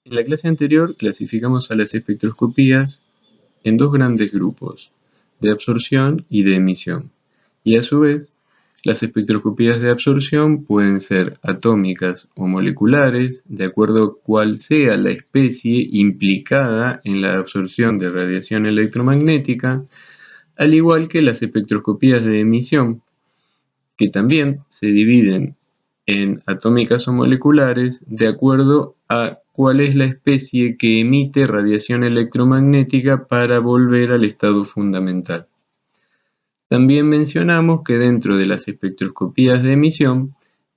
En la clase anterior clasificamos a las espectroscopías en dos grandes grupos, de absorción y de emisión. Y a su vez, las espectroscopías de absorción pueden ser atómicas o moleculares, de acuerdo a cuál sea la especie implicada en la absorción de radiación electromagnética, al igual que las espectroscopías de emisión, que también se dividen en atómicas o moleculares de acuerdo a cuál es la especie que emite radiación electromagnética para volver al estado fundamental. También mencionamos que dentro de las espectroscopías de emisión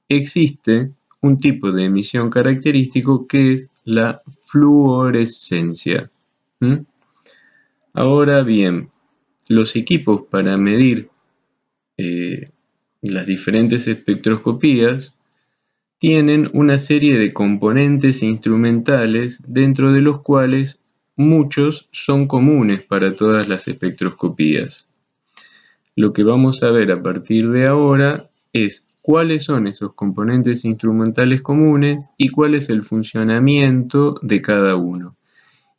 existe un tipo de emisión característico que es la fluorescencia. Ahora bien, los equipos para medir las diferentes espectroscopías tienen una serie de componentes instrumentales dentro de los cuales muchos son comunes para todas las espectroscopías. Lo que vamos a ver a partir de ahora es cuáles son esos componentes instrumentales comunes y cuál es el funcionamiento de cada uno.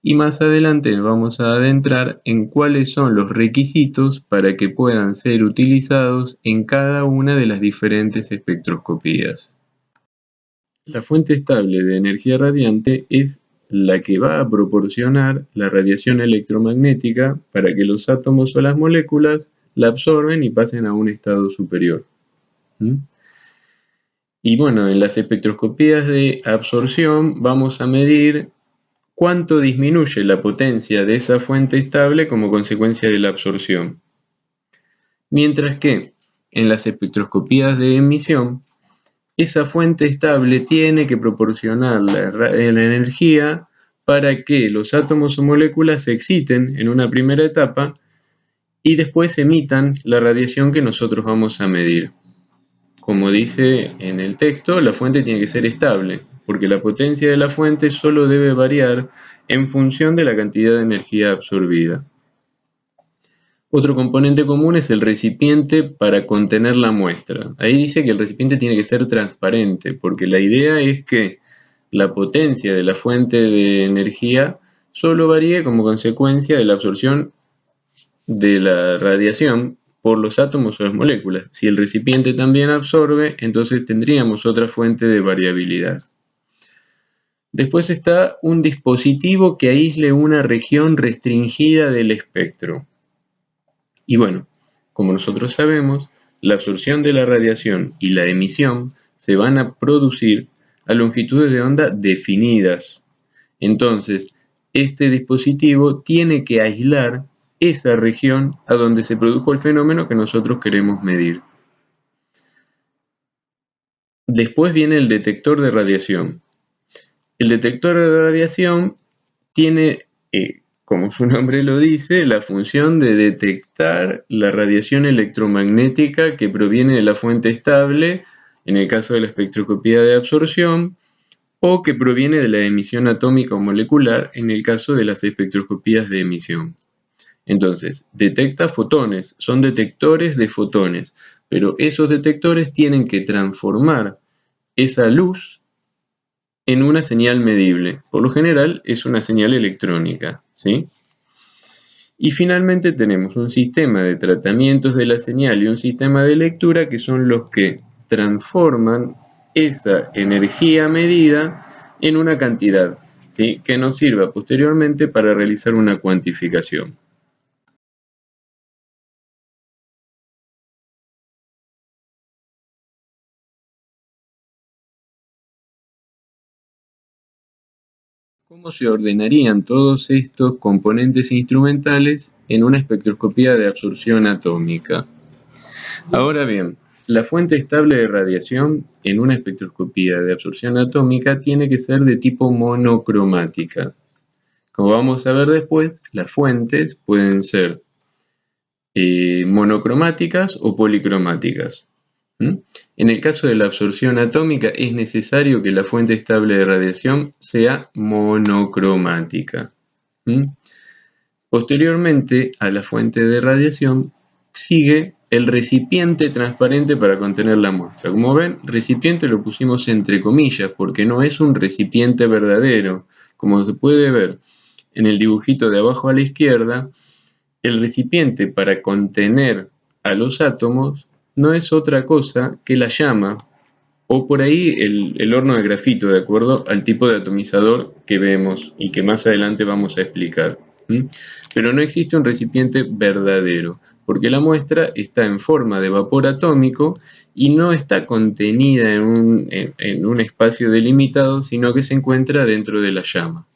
Y más adelante vamos a adentrar en cuáles son los requisitos para que puedan ser utilizados en cada una de las diferentes espectroscopías. La fuente estable de energía radiante es la que va a proporcionar la radiación electromagnética para que los átomos o las moléculas la absorben y pasen a un estado superior. Y bueno, en las espectroscopías de absorción vamos a medir cuánto disminuye la potencia de esa fuente estable como consecuencia de la absorción. Mientras que en las espectroscopías de emisión, esa fuente estable tiene que proporcionar la energía para que los átomos o moléculas se exciten en una primera etapa y después emitan la radiación que nosotros vamos a medir. Como dice en el texto, la fuente tiene que ser estable, porque la potencia de la fuente solo debe variar en función de la cantidad de energía absorbida. Otro componente común es el recipiente para contener la muestra. Ahí dice que el recipiente tiene que ser transparente, porque la idea es que la potencia de la fuente de energía solo varíe como consecuencia de la absorción de la radiación por los átomos o las moléculas. Si el recipiente también absorbe, entonces tendríamos otra fuente de variabilidad. Después está un dispositivo que aísle una región restringida del espectro. Y bueno, como nosotros sabemos, la absorción de la radiación y la emisión se van a producir a longitudes de onda definidas. Entonces, este dispositivo tiene que aislar esa región a donde se produjo el fenómeno que nosotros queremos medir. Después viene el detector de radiación. El detector de radiación tiene, como su nombre lo dice, la función de detectar la radiación electromagnética que proviene de la fuente estable, en el caso de la espectroscopía de absorción, o que proviene de la emisión atómica o molecular, en el caso de las espectroscopías de emisión. Entonces, detecta fotones, son detectores de fotones, pero esos detectores tienen que transformar esa luz en una señal medible. Por lo general es una señal electrónica, ¿sí? Y finalmente tenemos un sistema de tratamientos de la señal y un sistema de lectura que son los que transforman esa energía medida en una cantidad, ¿sí?, que nos sirva posteriormente para realizar una cuantificación. ¿Cómo se ordenarían todos estos componentes instrumentales en una espectroscopía de absorción atómica? Ahora bien, la fuente estable de radiación en una espectroscopía de absorción atómica tiene que ser de tipo monocromática. Como vamos a ver después, las fuentes pueden ser monocromáticas o policromáticas. En el caso de la absorción atómica es necesario que la fuente estable de radiación sea monocromática. Posteriormente a la fuente de radiación sigue el recipiente transparente para contener la muestra. Como ven, recipiente lo pusimos entre comillas porque no es un recipiente verdadero. Como se puede ver en el dibujito de abajo a la izquierda, el recipiente para contener a los átomos no es otra cosa que la llama o por ahí el horno de grafito, de acuerdo al tipo de atomizador que vemos y que más adelante vamos a explicar. Pero no existe un recipiente verdadero, porque la muestra está en forma de vapor atómico y no está contenida en un espacio delimitado, sino que se encuentra dentro de la llama.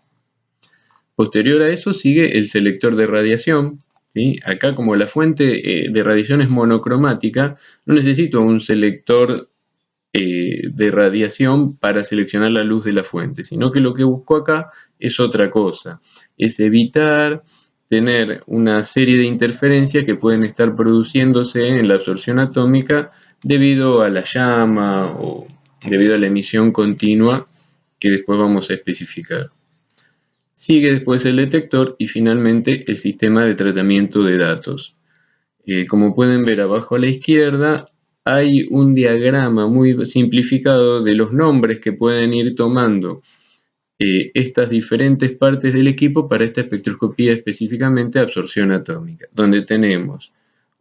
Posterior a eso sigue el selector de radiación. ¿Sí? Acá, como la fuente de radiación es monocromática, no necesito un selector de radiación para seleccionar la luz de la fuente, sino que lo que busco acá es otra cosa, es evitar tener una serie de interferencias que pueden estar produciéndose en la absorción atómica debido a la llama o debido a la emisión continua que después vamos a especificar. Sigue después el detector y finalmente el sistema de tratamiento de datos. Como pueden ver abajo a la izquierda, hay un diagrama muy simplificado de los nombres que pueden ir tomando estas diferentes partes del equipo para esta espectroscopía específicamente de absorción atómica, donde tenemos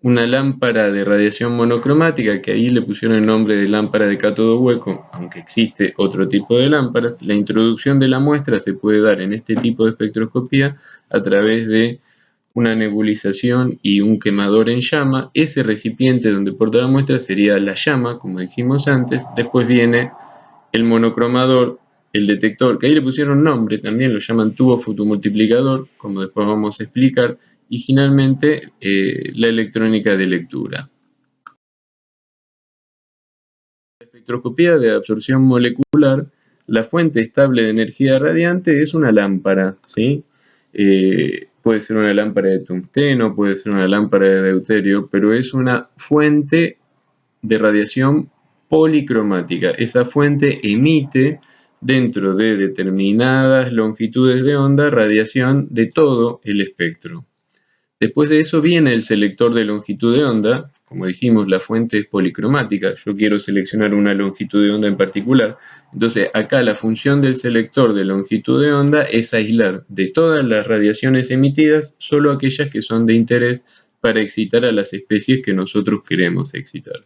una lámpara de radiación monocromática, que ahí le pusieron el nombre de lámpara de cátodo hueco, aunque existe otro tipo de lámparas. La introducción de la muestra se puede dar en este tipo de espectroscopía a través de una nebulización y un quemador en llama. Ese recipiente donde porta la muestra sería la llama, como dijimos antes. Después viene el monocromador, el detector, que ahí le pusieron nombre, también lo llaman tubo fotomultiplicador, como después vamos a explicar, y finalmente la electrónica de lectura. La espectroscopía de absorción molecular, la fuente estable de energía radiante es una lámpara, ¿sí? Puede ser una lámpara de tungsteno, puede ser una lámpara de deuterio, pero es una fuente de radiación policromática. Esa fuente emite dentro de determinadas longitudes de onda radiación de todo el espectro. Después de eso viene el selector de longitud de onda. Como dijimos, la fuente es policromática. Yo quiero seleccionar una longitud de onda en particular. Entonces, acá la función del selector de longitud de onda es aislar de todas las radiaciones emitidas solo aquellas que son de interés para excitar a las especies que nosotros queremos excitar.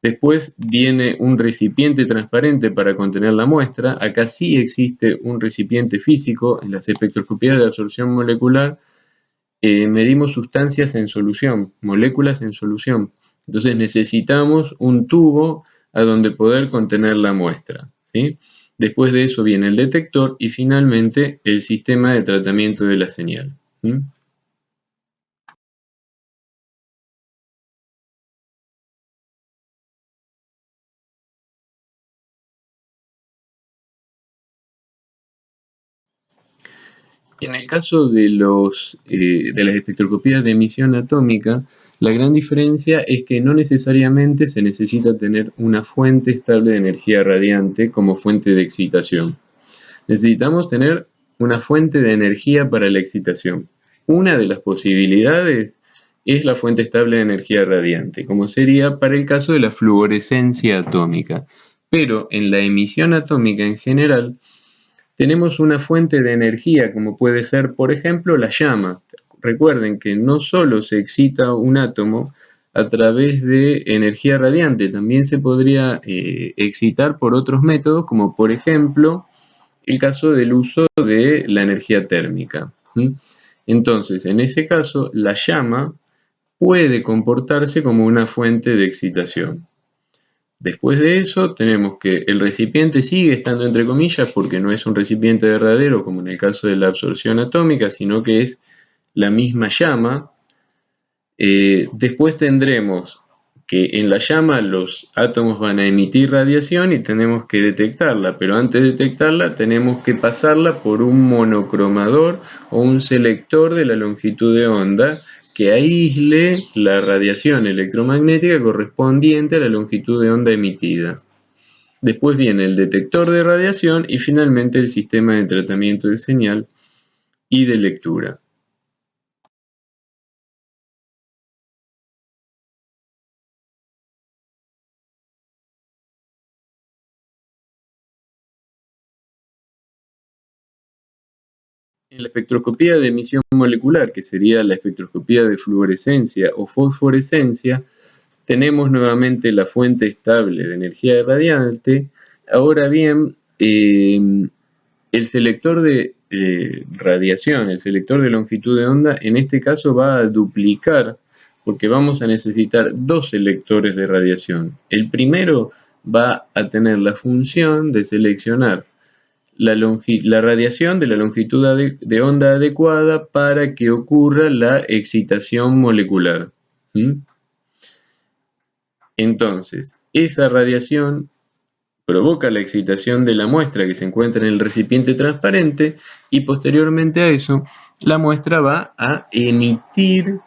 Después viene un recipiente transparente para contener la muestra. Acá sí existe un recipiente físico. En las espectroscopías de absorción molecular medimos sustancias en solución, moléculas en solución. Entonces necesitamos un tubo a donde poder contener la muestra, ¿sí? Después de eso viene el detector y finalmente el sistema de tratamiento de la señal. ¿Sí? En el caso de de las espectroscopías de emisión atómica, la gran diferencia es que no necesariamente se necesita tener una fuente estable de energía radiante como fuente de excitación. Necesitamos tener una fuente de energía para la excitación. Una de las posibilidades es la fuente estable de energía radiante, como sería para el caso de la fluorescencia atómica. Pero en la emisión atómica en general, tenemos una fuente de energía, como puede ser, por ejemplo, la llama. Recuerden que no solo se excita un átomo a través de energía radiante, también se podría excitar por otros métodos, como por ejemplo el caso del uso de la energía térmica. Entonces, en ese caso, la llama puede comportarse como una fuente de excitación. Después de eso tenemos que el recipiente sigue estando entre comillas porque no es un recipiente verdadero como en el caso de la absorción atómica, sino que es la misma llama. Después tendremos que en la llama los átomos van a emitir radiación y tenemos que detectarla, pero antes de detectarla tenemos que pasarla por un monocromador o un selector de la longitud de onda que aísle la radiación electromagnética correspondiente a la longitud de onda emitida. Después viene el detector de radiación y finalmente el sistema de tratamiento de señal y de lectura. En la espectroscopía de emisión molecular, que sería la espectroscopía de fluorescencia o fosforescencia, tenemos nuevamente la fuente estable de energía irradiante. Ahora bien, el selector de radiación, el selector de longitud de onda, en este caso va a duplicar, porque vamos a necesitar dos selectores de radiación. El primero va a tener la función de seleccionar la radiación de la longitud de onda adecuada para que ocurra la excitación molecular. Entonces, esa radiación provoca la excitación de la muestra que se encuentra en el recipiente transparente y posteriormente a eso, la muestra va a emitir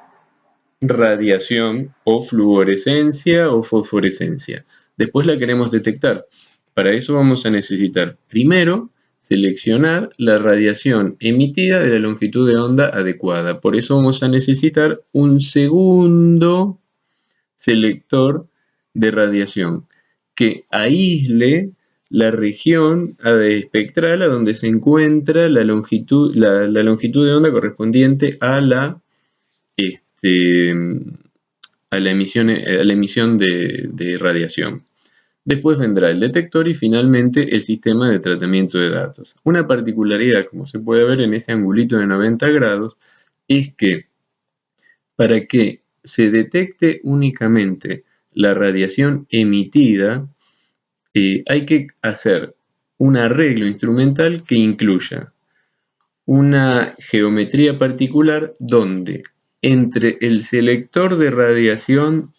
radiación o fluorescencia o fosforescencia. Después la queremos detectar. Para eso vamos a necesitar, primero, seleccionar la radiación emitida de la longitud de onda adecuada. Por eso vamos a necesitar un segundo selector de radiación que aísle la región espectral a donde se encuentra la longitud de onda correspondiente a la emisión de radiación. Después vendrá el detector y finalmente el sistema de tratamiento de datos. Una particularidad, como se puede ver en ese angulito de 90 grados, es que para que se detecte únicamente la radiación emitida, hay que hacer un arreglo instrumental que incluya una geometría particular donde entre el selector de radiación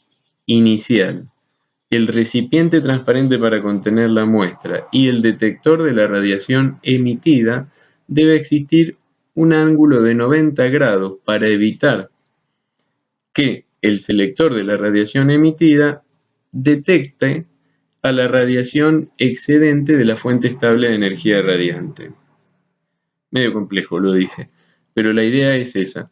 inicial, el recipiente transparente para contener la muestra y el detector de la radiación emitida debe existir un ángulo de 90 grados para evitar que el selector de la radiación emitida detecte a la radiación excedente de la fuente estable de energía radiante. Medio complejo, lo dije, pero la idea es esa,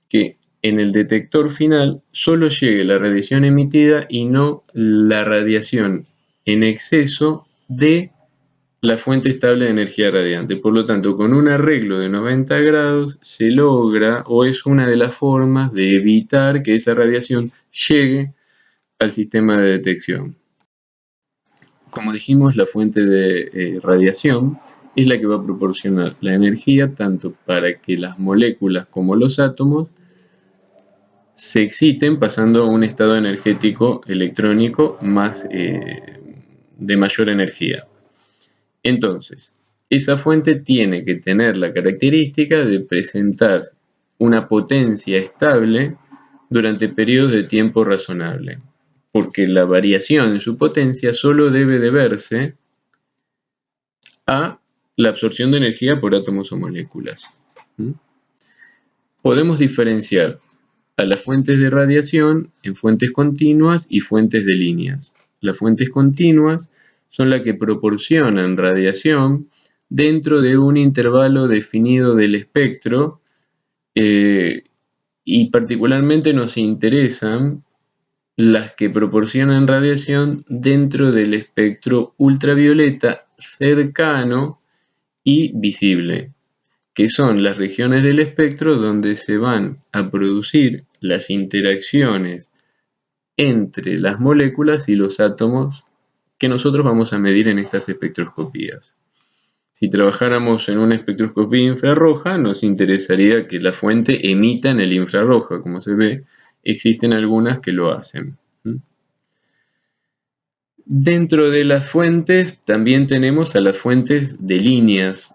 que en el detector final solo llegue la radiación emitida y no la radiación en exceso de la fuente estable de energía radiante. Por lo tanto, con un arreglo de 90 grados se logra, o es una de las formas de evitar que esa radiación llegue al sistema de detección. Como dijimos, la fuente de radiación es la que va a proporcionar la energía tanto para que las moléculas como los átomos se exciten pasando a un estado energético electrónico de mayor energía. Entonces, esa fuente tiene que tener la característica de presentar una potencia estable durante periodos de tiempo razonable, porque la variación en su potencia solo debe deberse a la absorción de energía por átomos o moléculas. Podemos diferenciar a las fuentes de radiación en fuentes continuas y fuentes de líneas. Las fuentes continuas son las que proporcionan radiación dentro de un intervalo definido del espectro y particularmente nos interesan las que proporcionan radiación dentro del espectro ultravioleta cercano y visible, que son las regiones del espectro donde se van a producir las interacciones entre las moléculas y los átomos que nosotros vamos a medir en estas espectroscopías. Si trabajáramos en una espectroscopía infrarroja, nos interesaría que la fuente emita en el infrarrojo. Como se ve, existen algunas que lo hacen. Dentro de las fuentes también tenemos a las fuentes de líneas,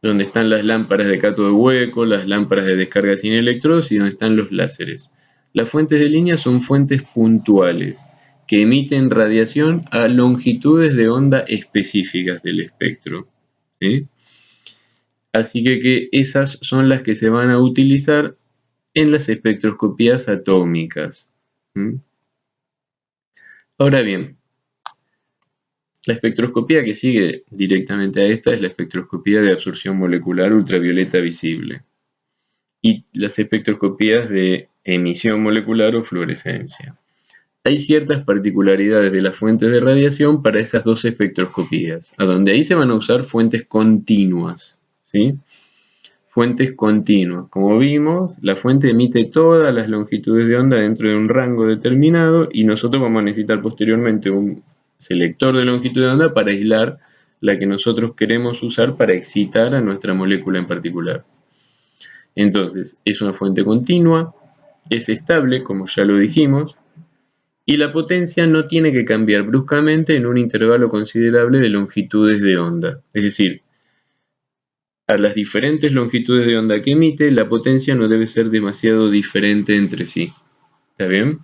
donde están las lámparas de cátodo hueco, las lámparas de descarga sin electrodos y donde están los láseres. Las fuentes de línea son fuentes puntuales que emiten radiación a longitudes de onda específicas del espectro. ¿Sí? Así que esas son las que se van a utilizar en las espectroscopías atómicas. Ahora bien, la espectroscopía que sigue directamente a esta es la espectroscopía de absorción molecular ultravioleta visible y las espectroscopías de emisión molecular o fluorescencia. Hay ciertas particularidades de las fuentes de radiación para esas dos espectroscopías, a donde ahí se van a usar fuentes continuas, ¿sí? fuentes continuas. Como vimos, la fuente emite todas las longitudes de onda dentro de un rango determinado y nosotros vamos a necesitar posteriormente un selector de longitud de onda para aislar la que nosotros queremos usar para excitar a nuestra molécula en particular. Entonces, es una fuente continua, es estable, como ya lo dijimos, y la potencia no tiene que cambiar bruscamente en un intervalo considerable de longitudes de onda. Es decir, a las diferentes longitudes de onda que emite, la potencia no debe ser demasiado diferente entre sí. ¿Está bien?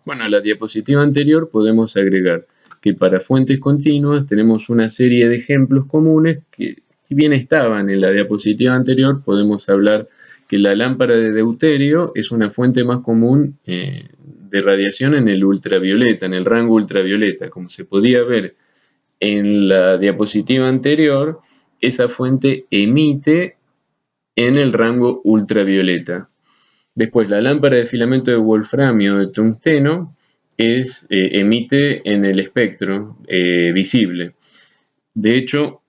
Bueno, a la diapositiva anterior podemos agregar que para fuentes continuas tenemos una serie de ejemplos comunes que, si bien estaban en la diapositiva anterior, podemos hablar que la lámpara de deuterio es una fuente más común de radiación en el ultravioleta, en el rango ultravioleta. Como se podía ver en la diapositiva anterior, esa fuente emite en el rango ultravioleta. Después, la lámpara de filamento de wolframio de tungsteno emite en el espectro visible. De hecho,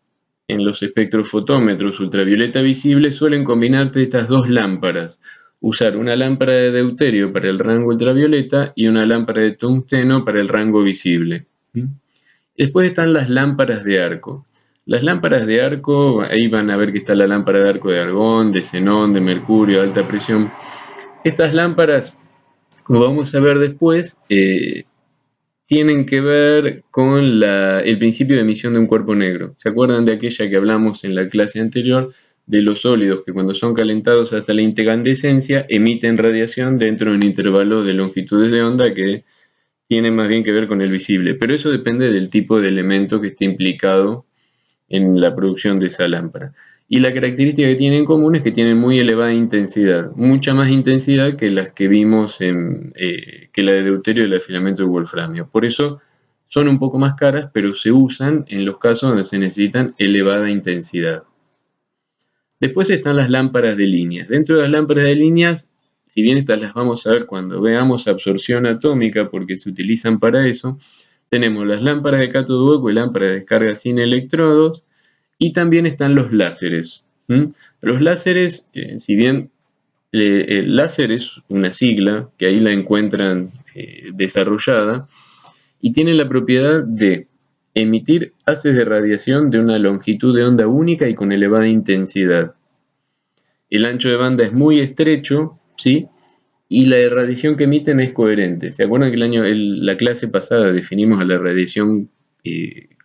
en los espectrofotómetros ultravioleta visible suelen combinarte estas dos lámparas. Usar una lámpara de deuterio para el rango ultravioleta y una lámpara de tungsteno para el rango visible. Después están las lámparas de arco. Las lámparas de arco, ahí van a ver que está la lámpara de arco de argón, de xenón, de mercurio, de alta presión. Estas lámparas, como vamos a ver después, tienen que ver con el principio de emisión de un cuerpo negro. ¿Se acuerdan de aquella que hablamos en la clase anterior? De los sólidos que cuando son calentados hasta la incandescencia emiten radiación dentro de un intervalo de longitudes de onda que tiene más bien que ver con el visible. Pero eso depende del tipo de elemento que esté implicado en la producción de esa lámpara. Y la característica que tienen en común es que tienen muy elevada intensidad, mucha más intensidad que las que vimos que la de deuterio y la de filamento de wolframio. Por eso son un poco más caras, pero se usan en los casos donde se necesitan elevada intensidad. Después están las lámparas de líneas. Dentro de las lámparas de líneas, si bien estas las vamos a ver cuando veamos absorción atómica, porque se utilizan para eso, tenemos las lámparas de cátodo hueco y lámparas de descarga sin electrodos, y también están los láseres. Los láseres, si bien el láser es una sigla, que ahí la encuentran desarrollada, y tiene la propiedad de emitir haces de radiación de una longitud de onda única y con elevada intensidad. El ancho de banda es muy estrecho, ¿sí? Y la radiación que emiten es coherente. ¿Se acuerdan que la clase pasada definimos a la radiación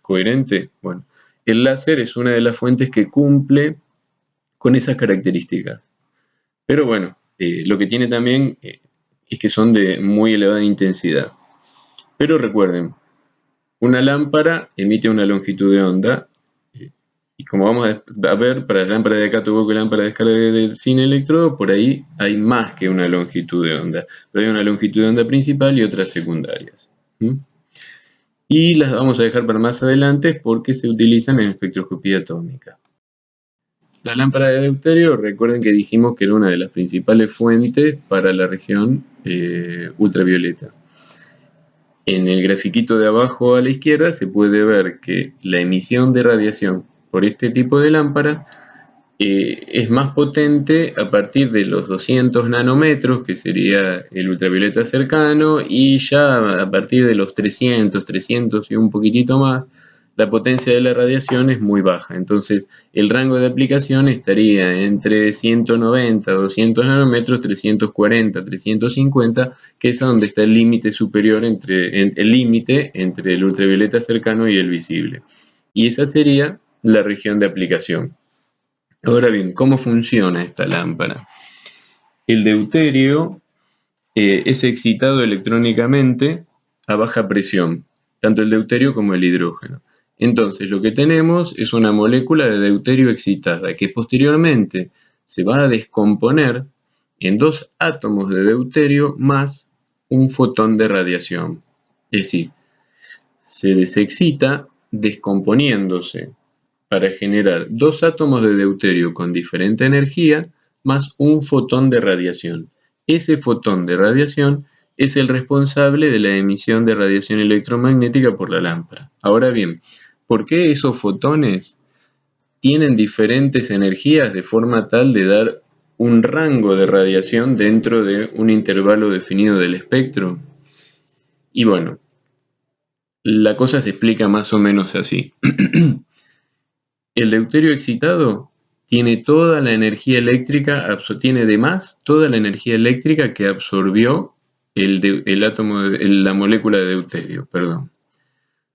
coherente? Bueno, el láser es una de las fuentes que cumple con esas características. Pero bueno, lo que tiene también es que son de muy elevada intensidad. Pero recuerden, una lámpara emite una longitud de onda, y como vamos a ver, para las lámparas de cátodo hueco y lámpara de descarga sin electrodo, por ahí hay más que una longitud de onda. Pero hay una longitud de onda principal y otras secundarias. Y las vamos a dejar para más adelante porque se utilizan en espectroscopía atómica. La lámpara de deuterio, recuerden que dijimos que era una de las principales fuentes para la región ultravioleta. En el grafiquito de abajo a la izquierda se puede ver que la emisión de radiación por este tipo de lámpara es más potente a partir de los 200 nanómetros, que sería el ultravioleta cercano, y ya a partir de los 300 y un poquitito más, la potencia de la radiación es muy baja. Entonces, el rango de aplicación estaría entre 190, 200 nanómetros, 340, 350, que es a donde está el límite superior el límite entre el ultravioleta cercano y el visible. Y esa sería la región de aplicación. Ahora bien, ¿cómo funciona esta lámpara? El deuterio es excitado electrónicamente a baja presión, tanto el deuterio como el hidrógeno. Entonces, lo que tenemos es una molécula de deuterio excitada que posteriormente se va a descomponer en dos átomos de deuterio más un fotón de radiación. Es decir, se desexcita descomponiéndose para generar dos átomos de deuterio con diferente energía más un fotón de radiación. Ese fotón de radiación es el responsable de la emisión de radiación electromagnética por la lámpara. Ahora bien, ¿por qué esos fotones tienen diferentes energías de forma tal de dar un rango de radiación dentro de un intervalo definido del espectro. Y bueno, la cosa se explica más o menos así. El deuterio excitado tiene toda la energía eléctrica, tiene de más toda la energía eléctrica que absorbió la molécula de deuterio, perdón.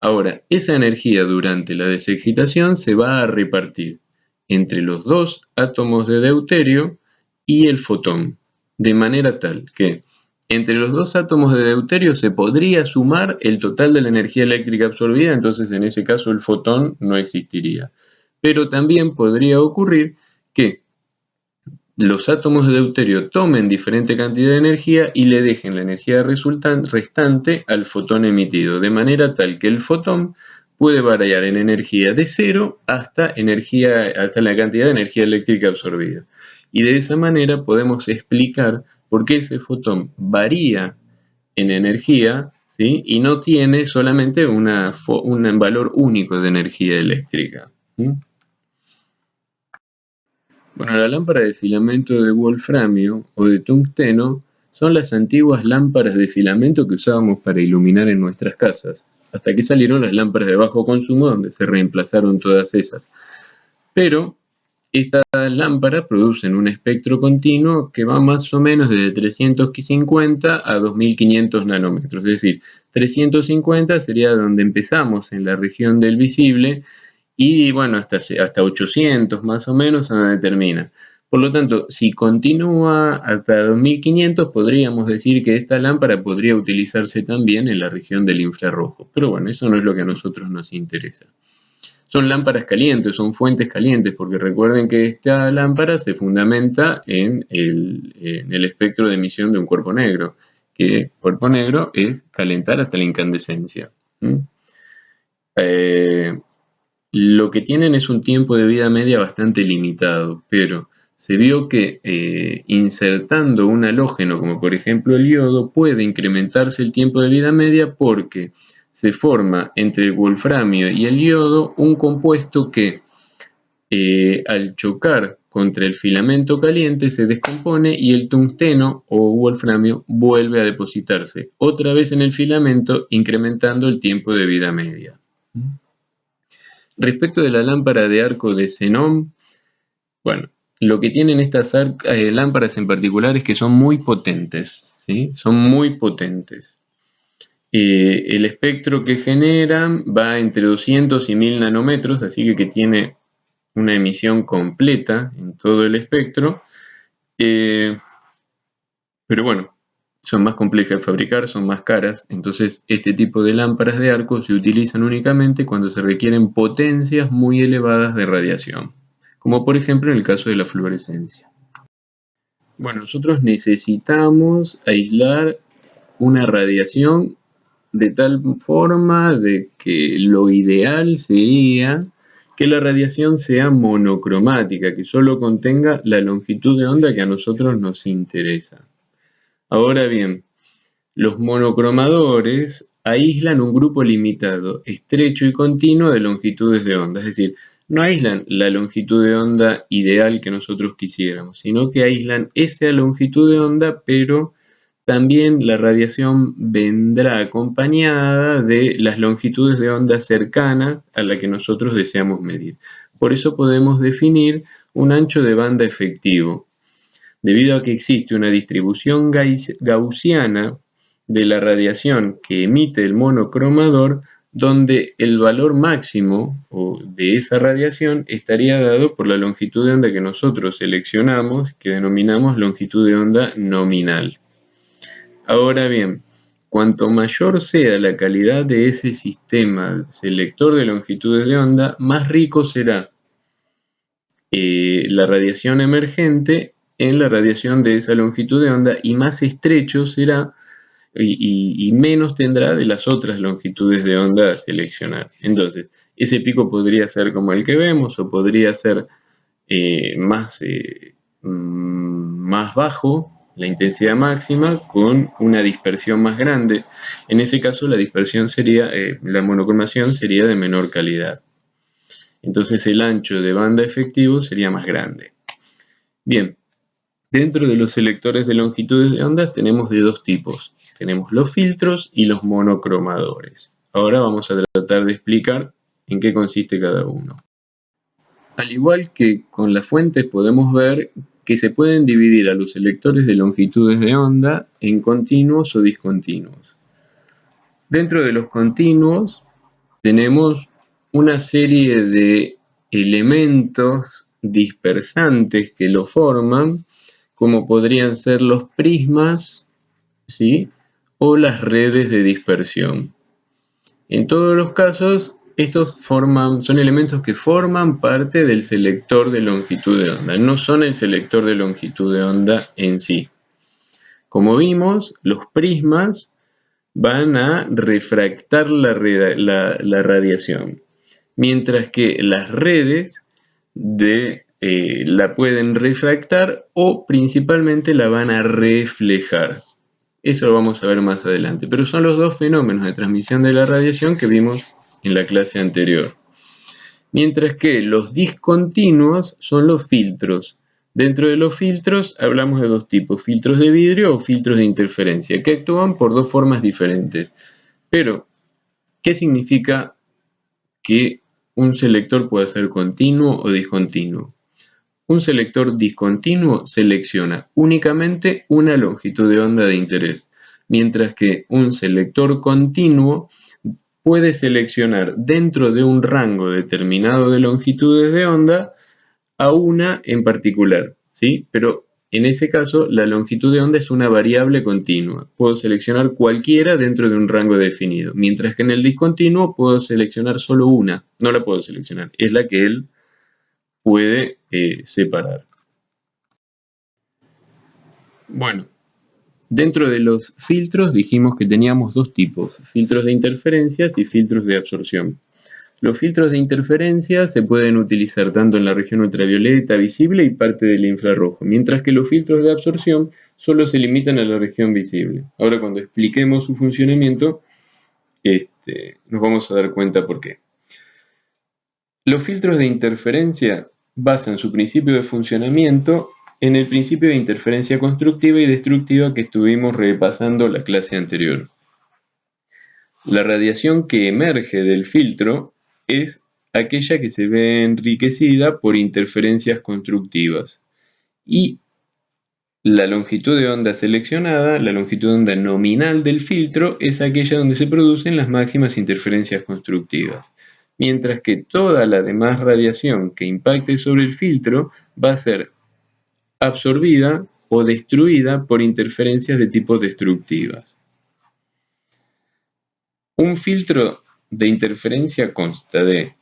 Ahora, esa energía durante la desexcitación se va a repartir entre los dos átomos de deuterio y el fotón, de manera tal que entre los dos átomos de deuterio se podría sumar el total de la energía eléctrica absorbida, entonces en ese caso el fotón no existiría. Pero también podría ocurrir que los átomos de deuterio tomen diferente cantidad de energía y le dejen la energía restante al fotón emitido, de manera tal que el fotón puede variar en energía de 0 hasta la cantidad de energía eléctrica absorbida. Y de esa manera podemos explicar por qué ese fotón varía en energía, ¿sí? Y no tiene solamente un valor único de energía eléctrica. ¿Sí? Bueno, la lámpara de filamento de wolframio o de tungsteno son las antiguas lámparas de filamento que usábamos para iluminar en nuestras casas, hasta que salieron las lámparas de bajo consumo donde se reemplazaron todas esas. Pero estas lámparas producen un espectro continuo que va más o menos desde 350 a 2500 nanómetros, es decir, 350 sería donde empezamos en la región del visible, y bueno, hasta 800 más o menos a donde termina. Por lo tanto, si continúa hasta 2500, podríamos decir que esta lámpara podría utilizarse también en la región del infrarrojo. Pero bueno, eso no es lo que a nosotros nos interesa. Son lámparas calientes, son fuentes calientes, porque recuerden que esta lámpara se fundamenta en el espectro de emisión de un cuerpo negro, que cuerpo negro es calentar hasta la incandescencia. Lo que tienen es un tiempo de vida media bastante limitado, pero se vio que insertando un halógeno, como por ejemplo el yodo, puede incrementarse el tiempo de vida media porque se forma entre el wolframio y el yodo un compuesto que al chocar contra el filamento caliente se descompone y el tungsteno o wolframio vuelve a depositarse otra vez en el filamento, incrementando el tiempo de vida media. Respecto de la lámpara de arco de xenón, bueno, lo que tienen estas lámparas en particular es que son muy potentes, ¿sí? Son muy potentes. El espectro que generan va entre 200 y 1000 nanómetros, así que tiene una emisión completa en todo el espectro. Pero bueno, son más complejas de fabricar, son más caras, entonces este tipo de lámparas de arco se utilizan únicamente cuando se requieren potencias muy elevadas de radiación, como por ejemplo en el caso de la fluorescencia. Bueno, nosotros necesitamos aislar una radiación de tal forma de que lo ideal sería que la radiación sea monocromática, que solo contenga la longitud de onda que a nosotros nos interesa. Ahora bien, los monocromadores aíslan un grupo limitado, estrecho y continuo de longitudes de onda, es decir, no aíslan la longitud de onda ideal que nosotros quisiéramos, sino que aíslan esa longitud de onda, pero también la radiación vendrá acompañada de las longitudes de onda cercanas a la que nosotros deseamos medir. Por eso podemos definir un ancho de banda efectivo, debido a que existe una distribución gaussiana de la radiación que emite el monocromador, donde el valor máximo de esa radiación estaría dado por la longitud de onda que nosotros seleccionamos, que denominamos longitud de onda nominal. Ahora bien, cuanto mayor sea la calidad de ese sistema selector de longitudes de onda, más rico será la radiación emergente en la radiación de esa longitud de onda, y más estrecho será y menos tendrá de las otras longitudes de onda a seleccionar. Entonces, ese pico podría ser como el que vemos, o podría ser más bajo, la intensidad máxima, con una dispersión más grande. En ese caso la dispersión sería, la monocromación sería de menor calidad. Entonces el ancho de banda efectivo sería más grande. Bien, dentro de los selectores de longitudes de ondas tenemos de dos tipos. Tenemos los filtros y los monocromadores. Ahora vamos a tratar de explicar en qué consiste cada uno. Al igual que con las fuentes podemos ver que se pueden dividir a los selectores de longitudes de onda en continuos o discontinuos. Dentro de los continuos tenemos una serie de elementos dispersantes que lo forman, como podrían ser los prismas, ¿sí? O las redes de dispersión. En todos los casos, estos son elementos que forman parte del selector de longitud de onda, no son el selector de longitud de onda en sí. Como vimos, los prismas van a refractar la radiación, mientras que las redes la pueden refractar o principalmente la van a reflejar. Eso lo vamos a ver más adelante, pero son los dos fenómenos de transmisión de la radiación que vimos en la clase anterior. Mientras que los discontinuos son los filtros. Dentro de los filtros hablamos de dos tipos, filtros de vidrio o filtros de interferencia, que actúan por dos formas diferentes. Pero, ¿qué significa que un selector pueda ser continuo o discontinuo? Un selector discontinuo selecciona únicamente una longitud de onda de interés, mientras que un selector continuo puede seleccionar dentro de un rango determinado de longitudes de onda a una en particular, ¿sí? Pero en ese caso la longitud de onda es una variable continua. Puedo seleccionar cualquiera dentro de un rango definido, mientras que en el discontinuo puedo seleccionar solo una, no la puedo seleccionar, es la que él puede separar. Bueno, dentro de los filtros dijimos que teníamos dos tipos, filtros de interferencias y filtros de absorción. Los filtros de interferencia se pueden utilizar tanto en la región ultravioleta visible y parte del infrarrojo, mientras que los filtros de absorción solo se limitan a la región visible. Ahora cuando expliquemos su funcionamiento, nos vamos a dar cuenta por qué. Los filtros de interferencia basan su principio de funcionamiento en el principio de interferencia constructiva y destructiva que estuvimos repasando la clase anterior. La radiación que emerge del filtro es aquella que se ve enriquecida por interferencias constructivas. Y la longitud de onda seleccionada, la longitud de onda nominal del filtro, es aquella donde se producen las máximas interferencias constructivas. Mientras que toda la demás radiación que impacte sobre el filtro va a ser absorbida o destruida por interferencias de tipo destructivas. Un filtro de interferencia consta de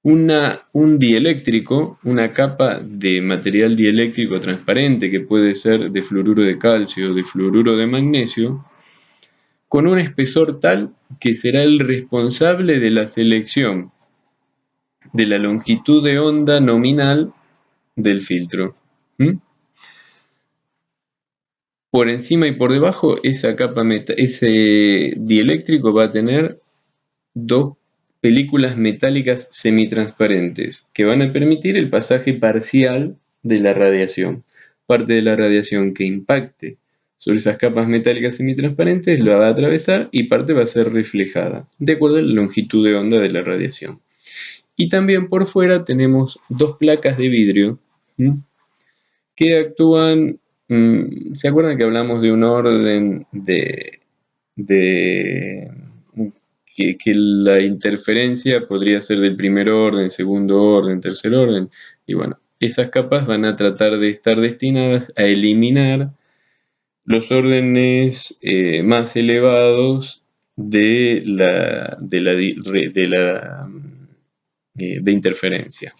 un dieléctrico, una capa de material dieléctrico transparente que puede ser de fluoruro de calcio o de fluoruro de magnesio, con un espesor tal que será el responsable de la selección de la longitud de onda nominal del filtro. Por encima y por debajo, ese dieléctrico va a tener dos películas metálicas semitransparentes que van a permitir el pasaje parcial de la radiación. Parte de la radiación que impacte sobre esas capas metálicas semitransparentes la va a atravesar y parte va a ser reflejada, de acuerdo a la longitud de onda de la radiación. Y también por fuera tenemos dos placas de vidrio que actúan. ¿Se acuerdan que hablamos de un orden que la interferencia podría ser del primer orden, segundo orden, tercer orden? Y bueno, esas capas van a tratar de estar destinadas a eliminar los órdenes más elevados de interferencia.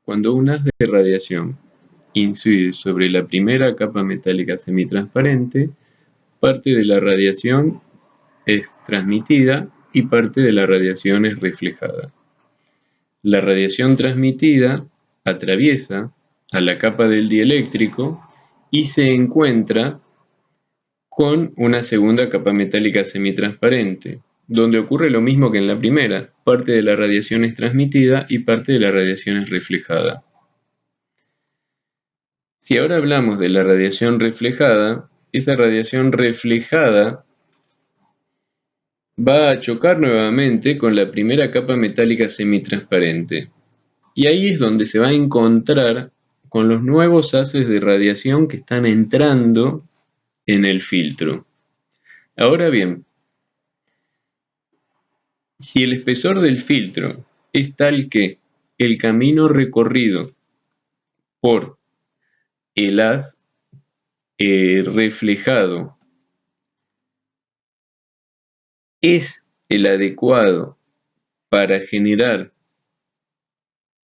Cuando un haz de radiación incide sobre la primera capa metálica semitransparente, parte de la radiación es transmitida y parte de la radiación es reflejada. La radiación transmitida atraviesa a la capa del dieléctrico y se encuentra con una segunda capa metálica semitransparente, donde ocurre lo mismo que en la primera, parte de la radiación es transmitida y parte de la radiación es reflejada. Si ahora hablamos de la radiación reflejada, esa radiación reflejada va a chocar nuevamente con la primera capa metálica semitransparente. Y ahí es donde se va a encontrar con los nuevos haces de radiación que están entrando en el filtro. Ahora bien, si el espesor del filtro es tal que el camino recorrido por el haz reflejado es el adecuado para generar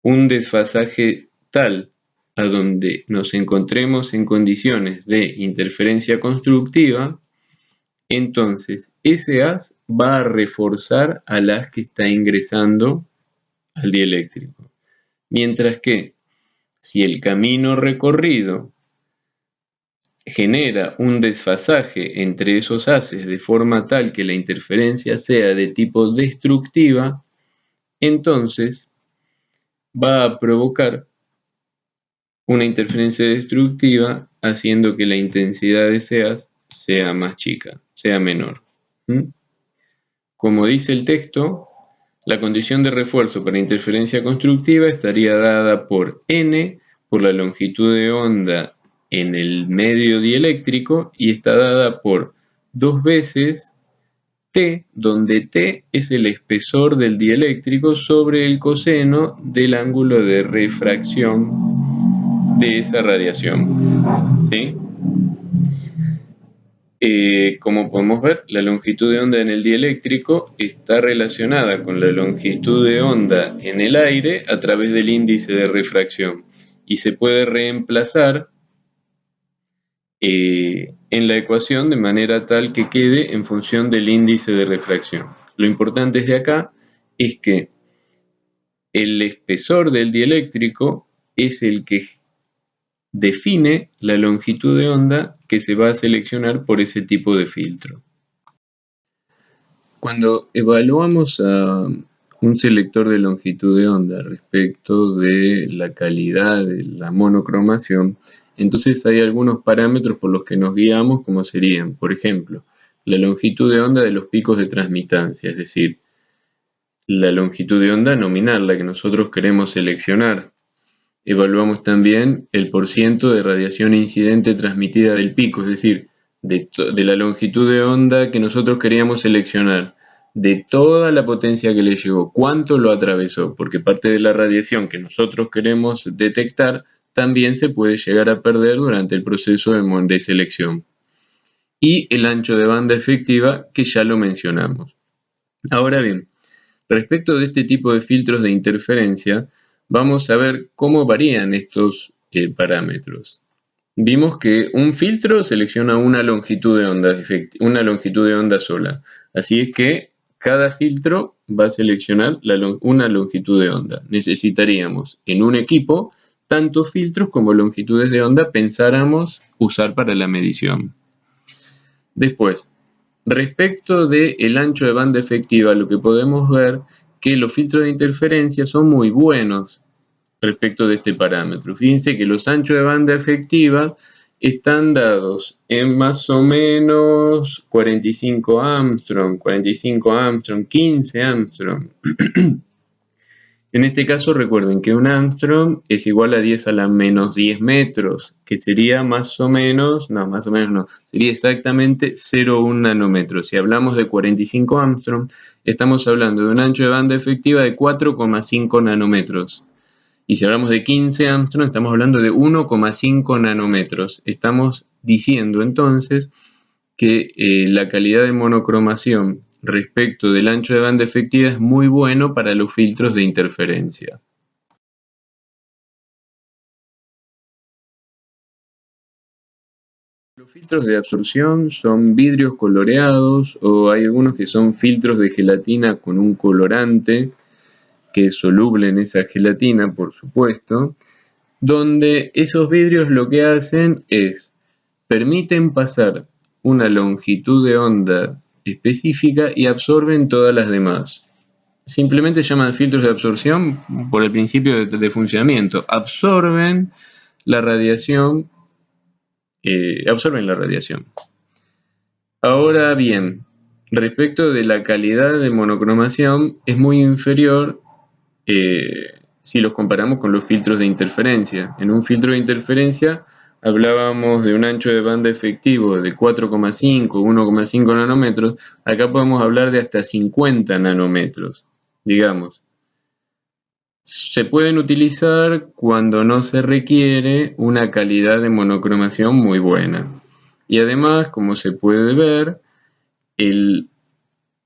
un desfasaje tal a donde nos encontremos en condiciones de interferencia constructiva, entonces ese haz va a reforzar al haz que está ingresando al dieléctrico. Mientras que si el camino recorrido genera un desfasaje entre esos haces de forma tal que la interferencia sea de tipo destructiva, entonces va a provocar una interferencia destructiva haciendo que la intensidad de ese haz sea más chica, sea menor. Como dice el texto, la condición de refuerzo para interferencia constructiva estaría dada por n, por la longitud de onda en el medio dieléctrico, y está dada por 2 veces T, donde T es el espesor del dieléctrico sobre el coseno del ángulo de refracción de esa radiación. ¿Sí? Como podemos ver, la longitud de onda en el dieléctrico está relacionada con la longitud de onda en el aire a través del índice de refracción y se puede reemplazar en la ecuación de manera tal que quede en función del índice de refracción. Lo importante desde acá es que el espesor del dieléctrico es el que define la longitud de onda que se va a seleccionar por ese tipo de filtro. Cuando evaluamos a un selector de longitud de onda respecto de la calidad de la monocromación, entonces hay algunos parámetros por los que nos guiamos, como serían, por ejemplo, la longitud de onda de los picos de transmitancia, es decir, la longitud de onda nominal, la que nosotros queremos seleccionar. Evaluamos también el porciento de radiación incidente transmitida del pico, es decir, de la longitud de onda que nosotros queríamos seleccionar, de toda la potencia que le llegó, cuánto lo atravesó, porque parte de la radiación que nosotros queremos detectar también se puede llegar a perder durante el proceso de selección. Y el ancho de banda efectiva, que ya lo mencionamos. Ahora bien, respecto de este tipo de filtros de interferencia, vamos a ver cómo varían estos parámetros. Vimos que un filtro selecciona una longitud de onda sola. Así es que cada filtro va a seleccionar una longitud de onda. Necesitaríamos en un equipo tantos filtros como longitudes de onda pensáramos usar para la medición. Después, respecto del ancho de banda efectiva, lo que podemos ver que los filtros de interferencia son muy buenos respecto de este parámetro. Fíjense que los anchos de banda efectiva están dados en más o menos 45 Armstrong, 15 Armstrong. En este caso recuerden que un Armstrong es igual a 10 a la menos 10 metros, que sería sería exactamente 0,1 nanómetros. Si hablamos de 45 Armstrong, estamos hablando de un ancho de banda efectiva de 4,5 nanómetros. Y si hablamos de 15 Armstrong, estamos hablando de 1,5 nanómetros. Estamos diciendo entonces que la calidad de monocromación respecto del ancho de banda efectiva es muy bueno para los filtros de interferencia. Los filtros de absorción son vidrios coloreados o hay algunos que son filtros de gelatina con un colorante que es soluble en esa gelatina, por supuesto, donde esos vidrios lo que hacen es permiten pasar una longitud de onda específica y absorben todas las demás. Simplemente se llaman filtros de absorción por el principio de funcionamiento. Absorben la radiación. Ahora bien, respecto de la calidad de monocromación, es muy inferior si los comparamos con los filtros de interferencia. En un filtro de interferencia hablábamos de un ancho de banda efectivo de 4,5, 1,5 nanómetros. Acá podemos hablar de hasta 50 nanómetros, digamos. Se pueden utilizar cuando no se requiere una calidad de monocromación muy buena. Y además, como se puede ver, el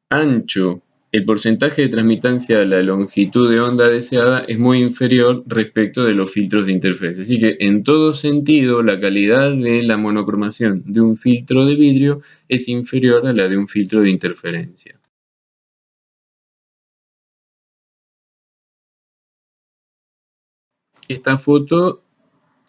ancho, el porcentaje de transmitancia a la longitud de onda deseada es muy inferior respecto de los filtros de interferencia. Así que en todo sentido, la calidad de la monocromación de un filtro de vidrio es inferior a la de un filtro de interferencia. Esta foto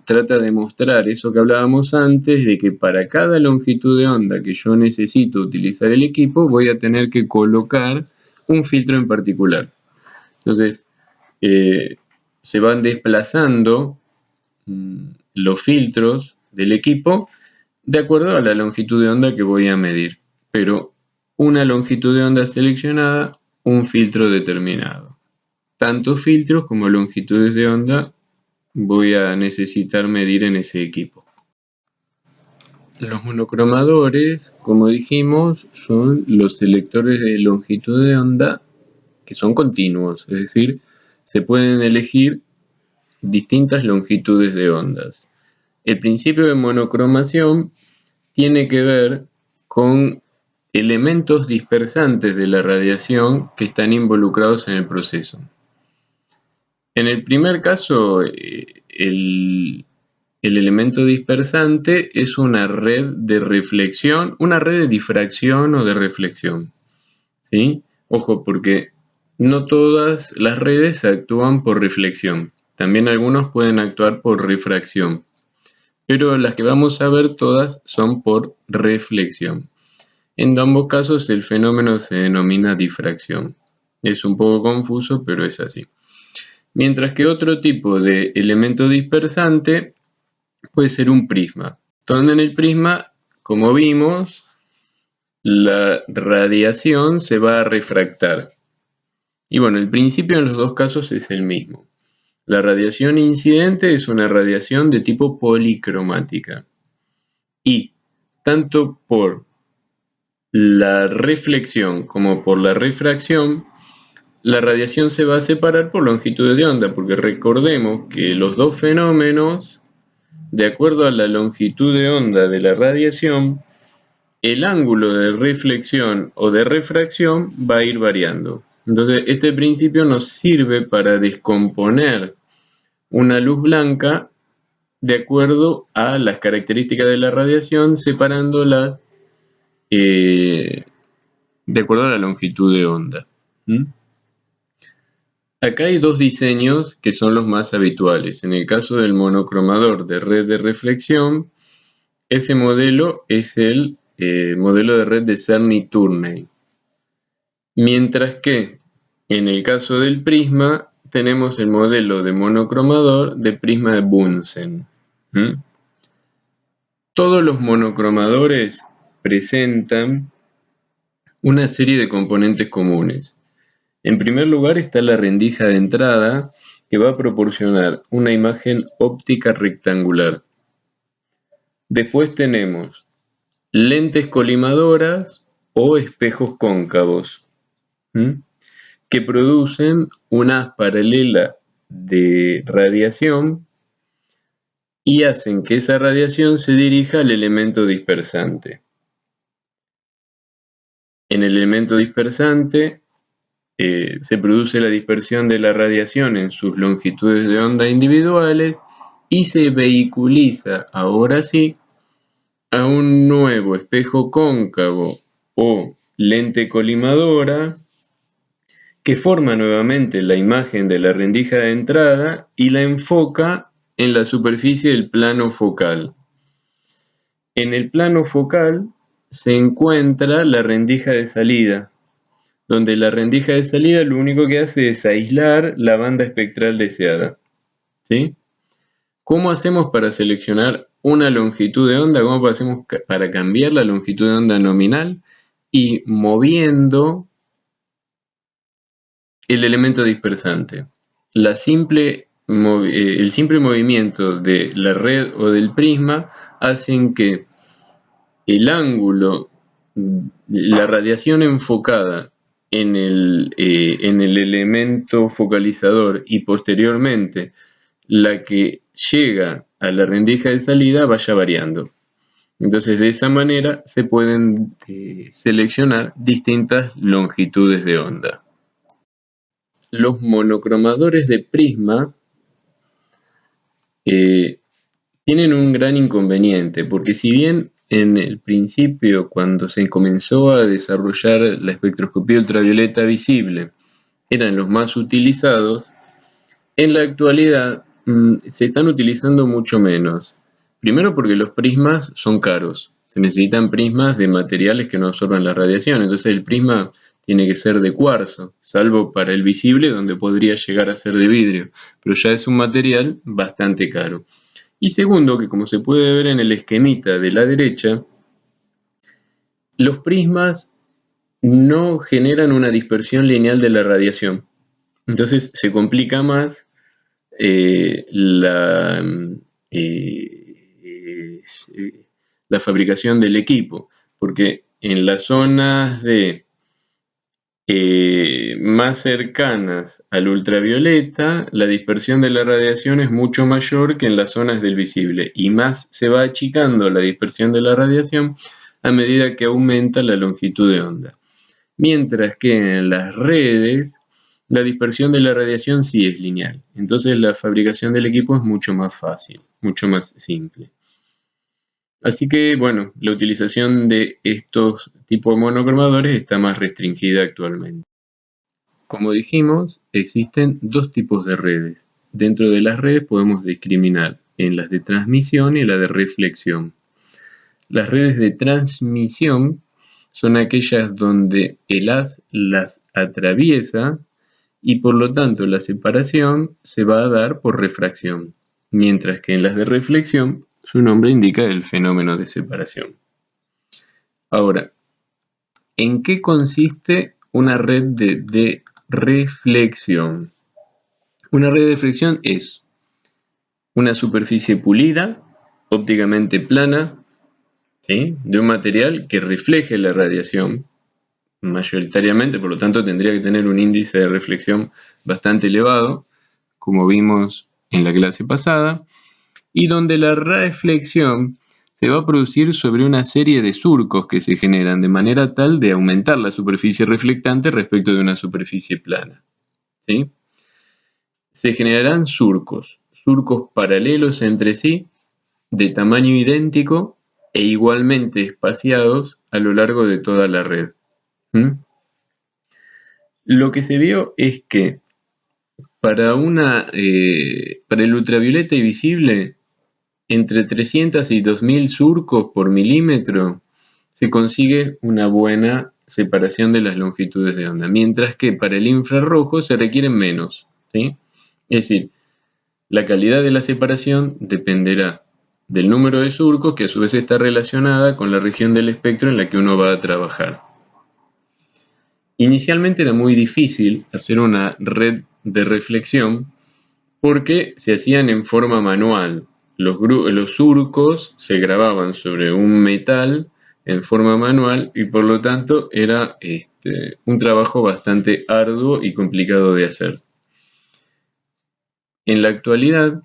trata de mostrar eso que hablábamos antes, de que para cada longitud de onda que yo necesito utilizar el equipo, voy a tener que colocar un filtro en particular. Entonces, se van desplazando los filtros del equipo de acuerdo a la longitud de onda que voy a medir. Pero una longitud de onda seleccionada, un filtro determinado. Tantos filtros como longitudes de onda voy a necesitar medir en ese equipo. Los monocromadores, como dijimos, son los selectores de longitud de onda que son continuos, es decir, se pueden elegir distintas longitudes de ondas. El principio de monocromación tiene que ver con elementos dispersantes de la radiación que están involucrados en el proceso. En el primer caso, el elemento dispersante es una red de reflexión, una red de difracción o de reflexión. ¿Sí? Ojo, porque no todas las redes actúan por reflexión. También algunos pueden actuar por refracción. Pero las que vamos a ver todas son por reflexión. En ambos casos el fenómeno se denomina difracción. Es un poco confuso, pero es así. Mientras que otro tipo de elemento dispersante puede ser un prisma, donde en el prisma, como vimos, la radiación se va a refractar. Y bueno, el principio en los dos casos es el mismo. La radiación incidente es una radiación de tipo policromática. Y tanto por la reflexión como por la refracción, la radiación se va a separar por longitud de onda, porque recordemos que los dos fenómenos, de acuerdo a la longitud de onda de la radiación, el ángulo de reflexión o de refracción va a ir variando. Entonces, este principio nos sirve para descomponer una luz blanca de acuerdo a las características de la radiación, separándolas de acuerdo a la longitud de onda. Acá hay dos diseños que son los más habituales. En el caso del monocromador de red de reflexión, ese modelo es el modelo de red de Cerny-Turney. Mientras que en el caso del prisma tenemos el modelo de monocromador de prisma de Bunsen. Todos los monocromadores presentan una serie de componentes comunes. En primer lugar está la rendija de entrada, que va a proporcionar una imagen óptica rectangular. Después tenemos lentes colimadoras o espejos cóncavos, que producen una haz paralela de radiación y hacen que esa radiación se dirija al elemento dispersante. En el elemento dispersante se produce la dispersión de la radiación en sus longitudes de onda individuales y se vehiculiza, ahora sí, a un nuevo espejo cóncavo o lente colimadora que forma nuevamente la imagen de la rendija de entrada y la enfoca en la superficie del plano focal. En el plano focal se encuentra la rendija de salida, donde la rendija de salida lo único que hace es aislar la banda espectral deseada. ¿Sí? ¿Cómo hacemos para seleccionar una longitud de onda? ¿Cómo hacemos para cambiar la longitud de onda nominal? Y moviendo el elemento dispersante. El simple movimiento de la red o del prisma hacen que el ángulo, la radiación enfocada en el elemento focalizador y posteriormente la que llega a la rendija de salida vaya variando. Entonces, de esa manera se pueden seleccionar distintas longitudes de onda. Los monocromadores de prisma tienen un gran inconveniente, porque si bien en el principio, cuando se comenzó a desarrollar la espectroscopía ultravioleta visible, eran los más utilizados, en la actualidad se están utilizando mucho menos. Primero porque los prismas son caros. Se necesitan prismas de materiales que no absorban la radiación. Entonces el prisma tiene que ser de cuarzo, salvo para el visible donde podría llegar a ser de vidrio. Pero ya es un material bastante caro. Y segundo, que como se puede ver en el esquemita de la derecha, los prismas no generan una dispersión lineal de la radiación. Entonces se complica más la, eh, la fabricación del equipo, porque en las zonas más cercanas al ultravioleta, la dispersión de la radiación es mucho mayor que en las zonas del visible, y más se va achicando la dispersión de la radiación a medida que aumenta la longitud de onda. Mientras que en las redes la dispersión de la radiación sí es lineal. Entonces la fabricación del equipo es mucho más fácil, mucho más simple. Así que, bueno, la utilización de estos tipos de monocromadores está más restringida actualmente. Como dijimos, existen dos tipos de redes. Dentro de las redes podemos discriminar en las de transmisión y las de reflexión. Las redes de transmisión son aquellas donde el haz las atraviesa y por lo tanto la separación se va a dar por refracción, mientras que en las de reflexión su nombre indica el fenómeno de separación. Ahora, ¿en qué consiste una red de reflexión? Una red de reflexión es una superficie pulida, ópticamente plana, ¿sí?, de un material que refleje la radiación mayoritariamente, por lo tanto tendría que tener un índice de reflexión bastante elevado, como vimos en la clase pasada, y donde la reflexión se va a producir sobre una serie de surcos que se generan de manera tal de aumentar la superficie reflectante respecto de una superficie plana, ¿sí? Se generarán surcos paralelos entre sí, de tamaño idéntico e igualmente espaciados a lo largo de toda la red. Lo que se vio es que para el ultravioleta y visible, entre 300 y 2000 surcos por milímetro, se consigue una buena separación de las longitudes de onda, mientras que para el infrarrojo se requieren menos, ¿sí? Es decir, la calidad de la separación dependerá del número de surcos, que a su vez está relacionada con la región del espectro en la que uno va a trabajar. Inicialmente era muy difícil hacer una red de reflexión porque se hacían en forma manual. Los surcos se grababan sobre un metal en forma manual y por lo tanto era un trabajo bastante arduo y complicado de hacer. En la actualidad,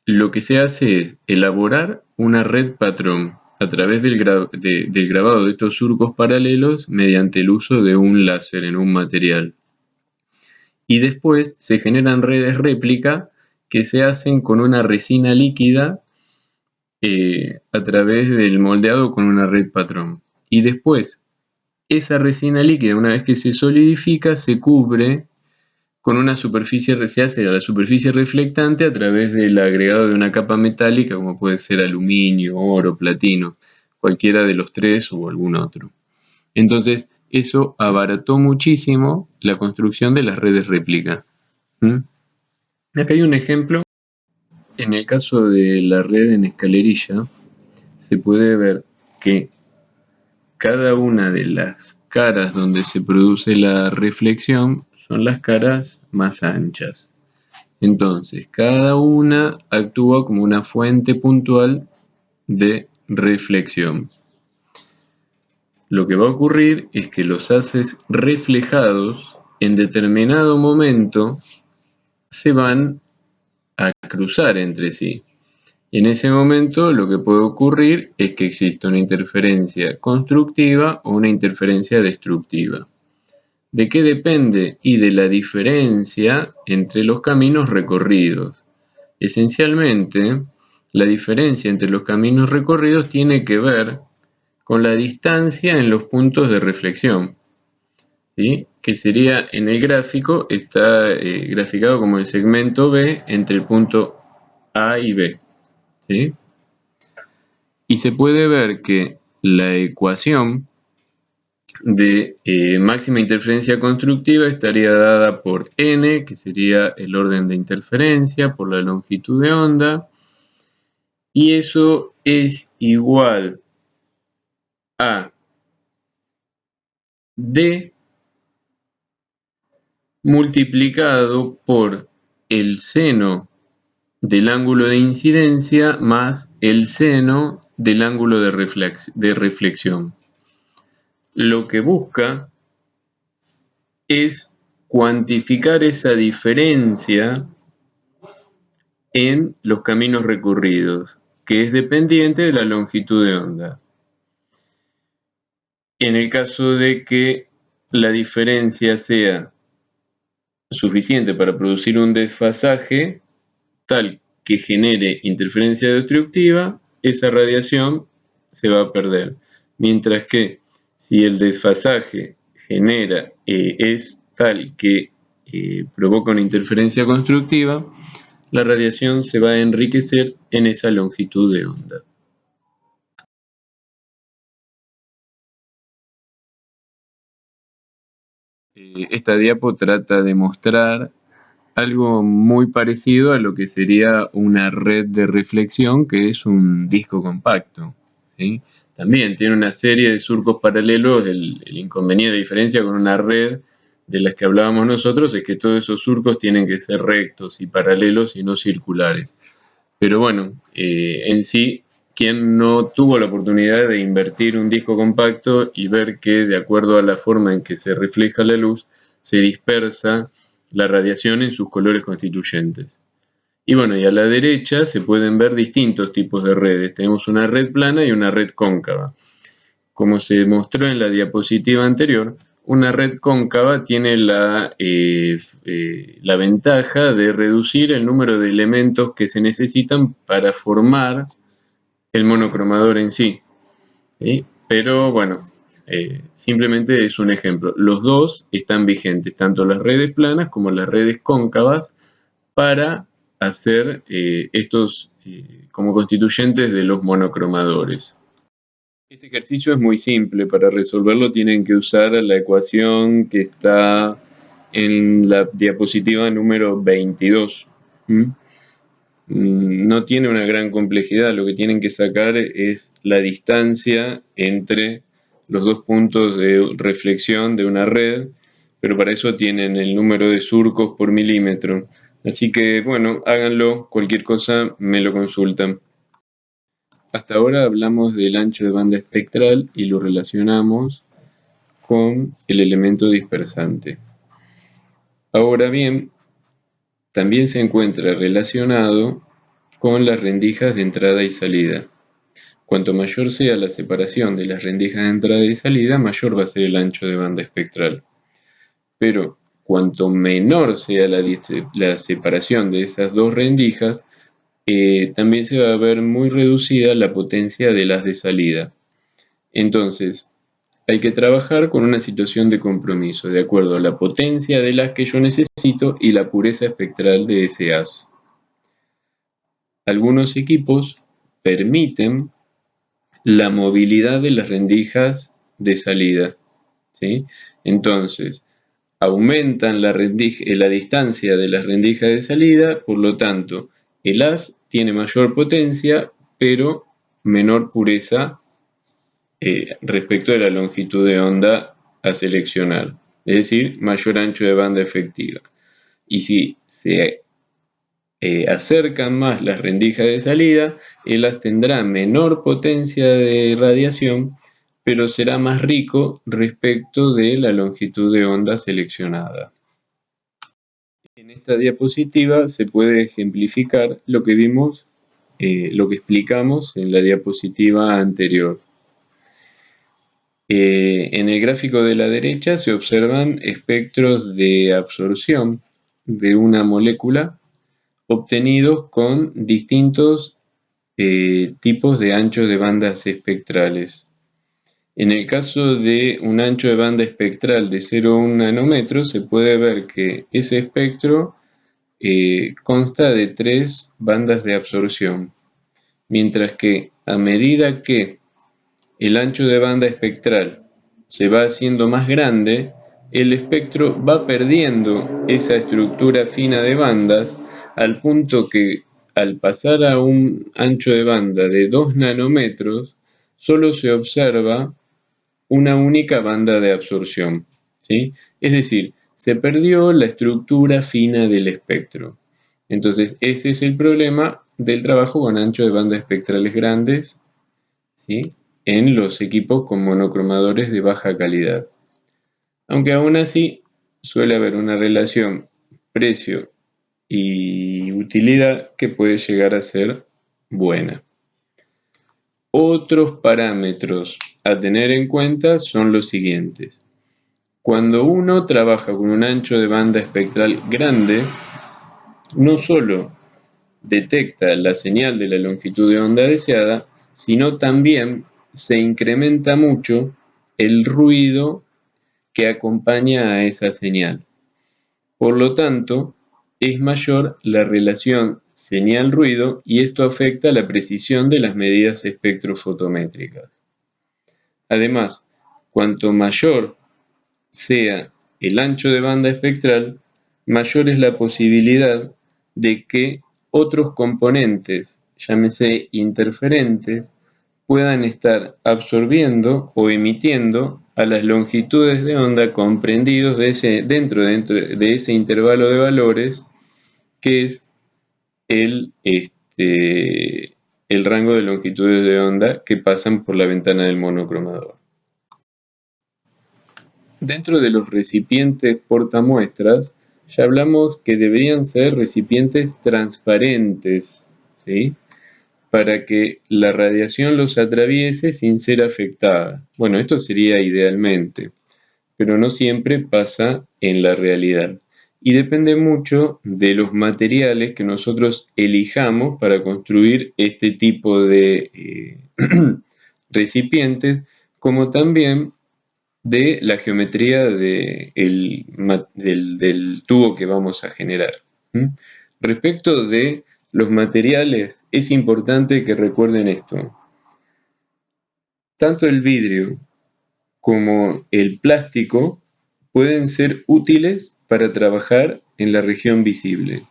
lo que se hace es elaborar una red patrón a través del grabado de estos surcos paralelos mediante el uso de un láser en un material. Y después se generan redes réplica que se hacen con una resina líquida a través del moldeado con una red patrón. Y después, esa resina líquida, una vez que se solidifica, se cubre con una superficie, se hace a la superficie reflectante a través del agregado de una capa metálica, como puede ser aluminio, oro, platino. cualquiera de los tres o algún otro. Entonces, eso abarató muchísimo la construcción de las redes réplica. Acá hay un ejemplo. En el caso de la red en escalerilla, se puede ver que cada una de las caras donde se produce la reflexión son las caras más anchas. Entonces, cada una actúa como una fuente puntual de reflexión. Lo que va a ocurrir es que los haces reflejados en determinado momento se van a cruzar entre sí. En ese momento lo que puede ocurrir es que exista una interferencia constructiva o una interferencia destructiva. ¿De qué depende? Y de la diferencia entre los caminos recorridos. Esencialmente, la diferencia entre los caminos recorridos tiene que ver con la distancia en los puntos de reflexión, ¿sí? Que sería en el gráfico, está graficado como el segmento B entre el punto A y B, ¿sí? Y se puede ver que la ecuación de máxima interferencia constructiva estaría dada por n, que sería el orden de interferencia por la longitud de onda, y eso es igual a d multiplicado por el seno del ángulo de incidencia más el seno del ángulo de reflexión. Lo que busca es cuantificar esa diferencia en los caminos recorridos, que es dependiente de la longitud de onda. En el caso de que la diferencia sea suficiente para producir un desfasaje tal que genere interferencia destructiva, esa radiación se va a perder. Mientras que si el desfasaje es tal que provoca una interferencia constructiva, la radiación se va a enriquecer en esa longitud de onda. Esta diapo trata de mostrar algo muy parecido a lo que sería una red de reflexión, que es un disco compacto, ¿sí? También tiene una serie de surcos paralelos. El inconveniente, diferencia con una red de las que hablábamos nosotros, es que todos esos surcos tienen que ser rectos y paralelos y no circulares. Pero bueno, en sí, ¿quién no tuvo la oportunidad de invertir un disco compacto y ver que, de acuerdo a la forma en que se refleja la luz, se dispersa la radiación en sus colores constituyentes? Y bueno, y a la derecha se pueden ver distintos tipos de redes. Tenemos una red plana y una red cóncava. Como se mostró en la diapositiva anterior, una red cóncava tiene la ventaja de reducir el número de elementos que se necesitan para formar el monocromador en sí, ¿sí? Pero bueno, simplemente es un ejemplo. Los dos están vigentes, tanto las redes planas como las redes cóncavas, para hacer estos como constituyentes de los monocromadores. Este ejercicio es muy simple. Para resolverlo tienen que usar la ecuación que está en la diapositiva número 22. No tiene una gran complejidad. Lo que tienen que sacar es la distancia entre los dos puntos de reflexión de una red, pero para eso tienen el número de surcos por milímetro. Así que bueno, háganlo. Cualquier cosa me lo consultan. Hasta ahora hablamos del ancho de banda espectral y lo relacionamos con el elemento dispersante. Ahora bien, también se encuentra relacionado con las rendijas de entrada y salida. Cuanto mayor sea la separación de las rendijas de entrada y salida, mayor va a ser el ancho de banda espectral. Pero cuanto menor sea la separación de esas dos rendijas, también se va a ver muy reducida la potencia de las de salida. Entonces, hay que trabajar con una situación de compromiso, de acuerdo a la potencia de las que yo necesito y la pureza espectral de ese haz. Algunos equipos permiten la movilidad de las rendijas de salida, ¿sí? Entonces, aumentan la distancia de las rendijas de salida, por lo tanto, el haz tiene mayor potencia, pero menor pureza respecto de la longitud de onda a seleccionar, es decir, mayor ancho de banda efectiva. Y si se acercan más las rendijas de salida, el haz tendrá menor potencia de radiación, pero será más rico respecto de la longitud de onda seleccionada. En esta diapositiva se puede ejemplificar lo que vimos, lo que explicamos en la diapositiva anterior. En el gráfico de la derecha se observan espectros de absorción de una molécula obtenidos con distintos tipos de anchos de bandas espectrales. En el caso de un ancho de banda espectral de 0,1 nanómetros, se puede ver que ese espectro consta de 3 bandas de absorción, mientras que a medida que el ancho de banda espectral se va haciendo más grande, el espectro va perdiendo esa estructura fina de bandas al punto que al pasar a un ancho de banda de 2 nanómetros, solo se observa una única banda de absorción, ¿sí? Es decir, se perdió la estructura fina del espectro. Entonces, ese es el problema del trabajo con ancho de banda espectrales grandes, ¿sí?, en los equipos con monocromadores de baja calidad. Aunque aún así suele haber una relación precio y utilidad que puede llegar a ser buena. Otros parámetros a tener en cuenta son los siguientes. Cuando uno trabaja con un ancho de banda espectral grande, no solo detecta la señal de la longitud de onda deseada, sino también se incrementa mucho el ruido que acompaña a esa señal. Por lo tanto, es mayor la relación señal-ruido y esto afecta la precisión de las medidas espectrofotométricas. Además, cuanto mayor sea el ancho de banda espectral, mayor es la posibilidad de que otros componentes, llámese interferentes, puedan estar absorbiendo o emitiendo a las longitudes de onda comprendidos dentro de ese intervalo de valores que es el rango de longitudes de onda que pasan por la ventana del monocromador. Dentro de los recipientes portamuestras, ya hablamos que deberían ser recipientes transparentes, ¿sí?, para que la radiación los atraviese sin ser afectada. Bueno, esto sería idealmente, pero no siempre pasa en la realidad. Y depende mucho de los materiales que nosotros elijamos para construir este tipo de recipientes, como también de la geometría del tubo que vamos a generar. Respecto de los materiales, es importante que recuerden esto. Tanto el vidrio como el plástico pueden ser útiles para trabajar en la región visible,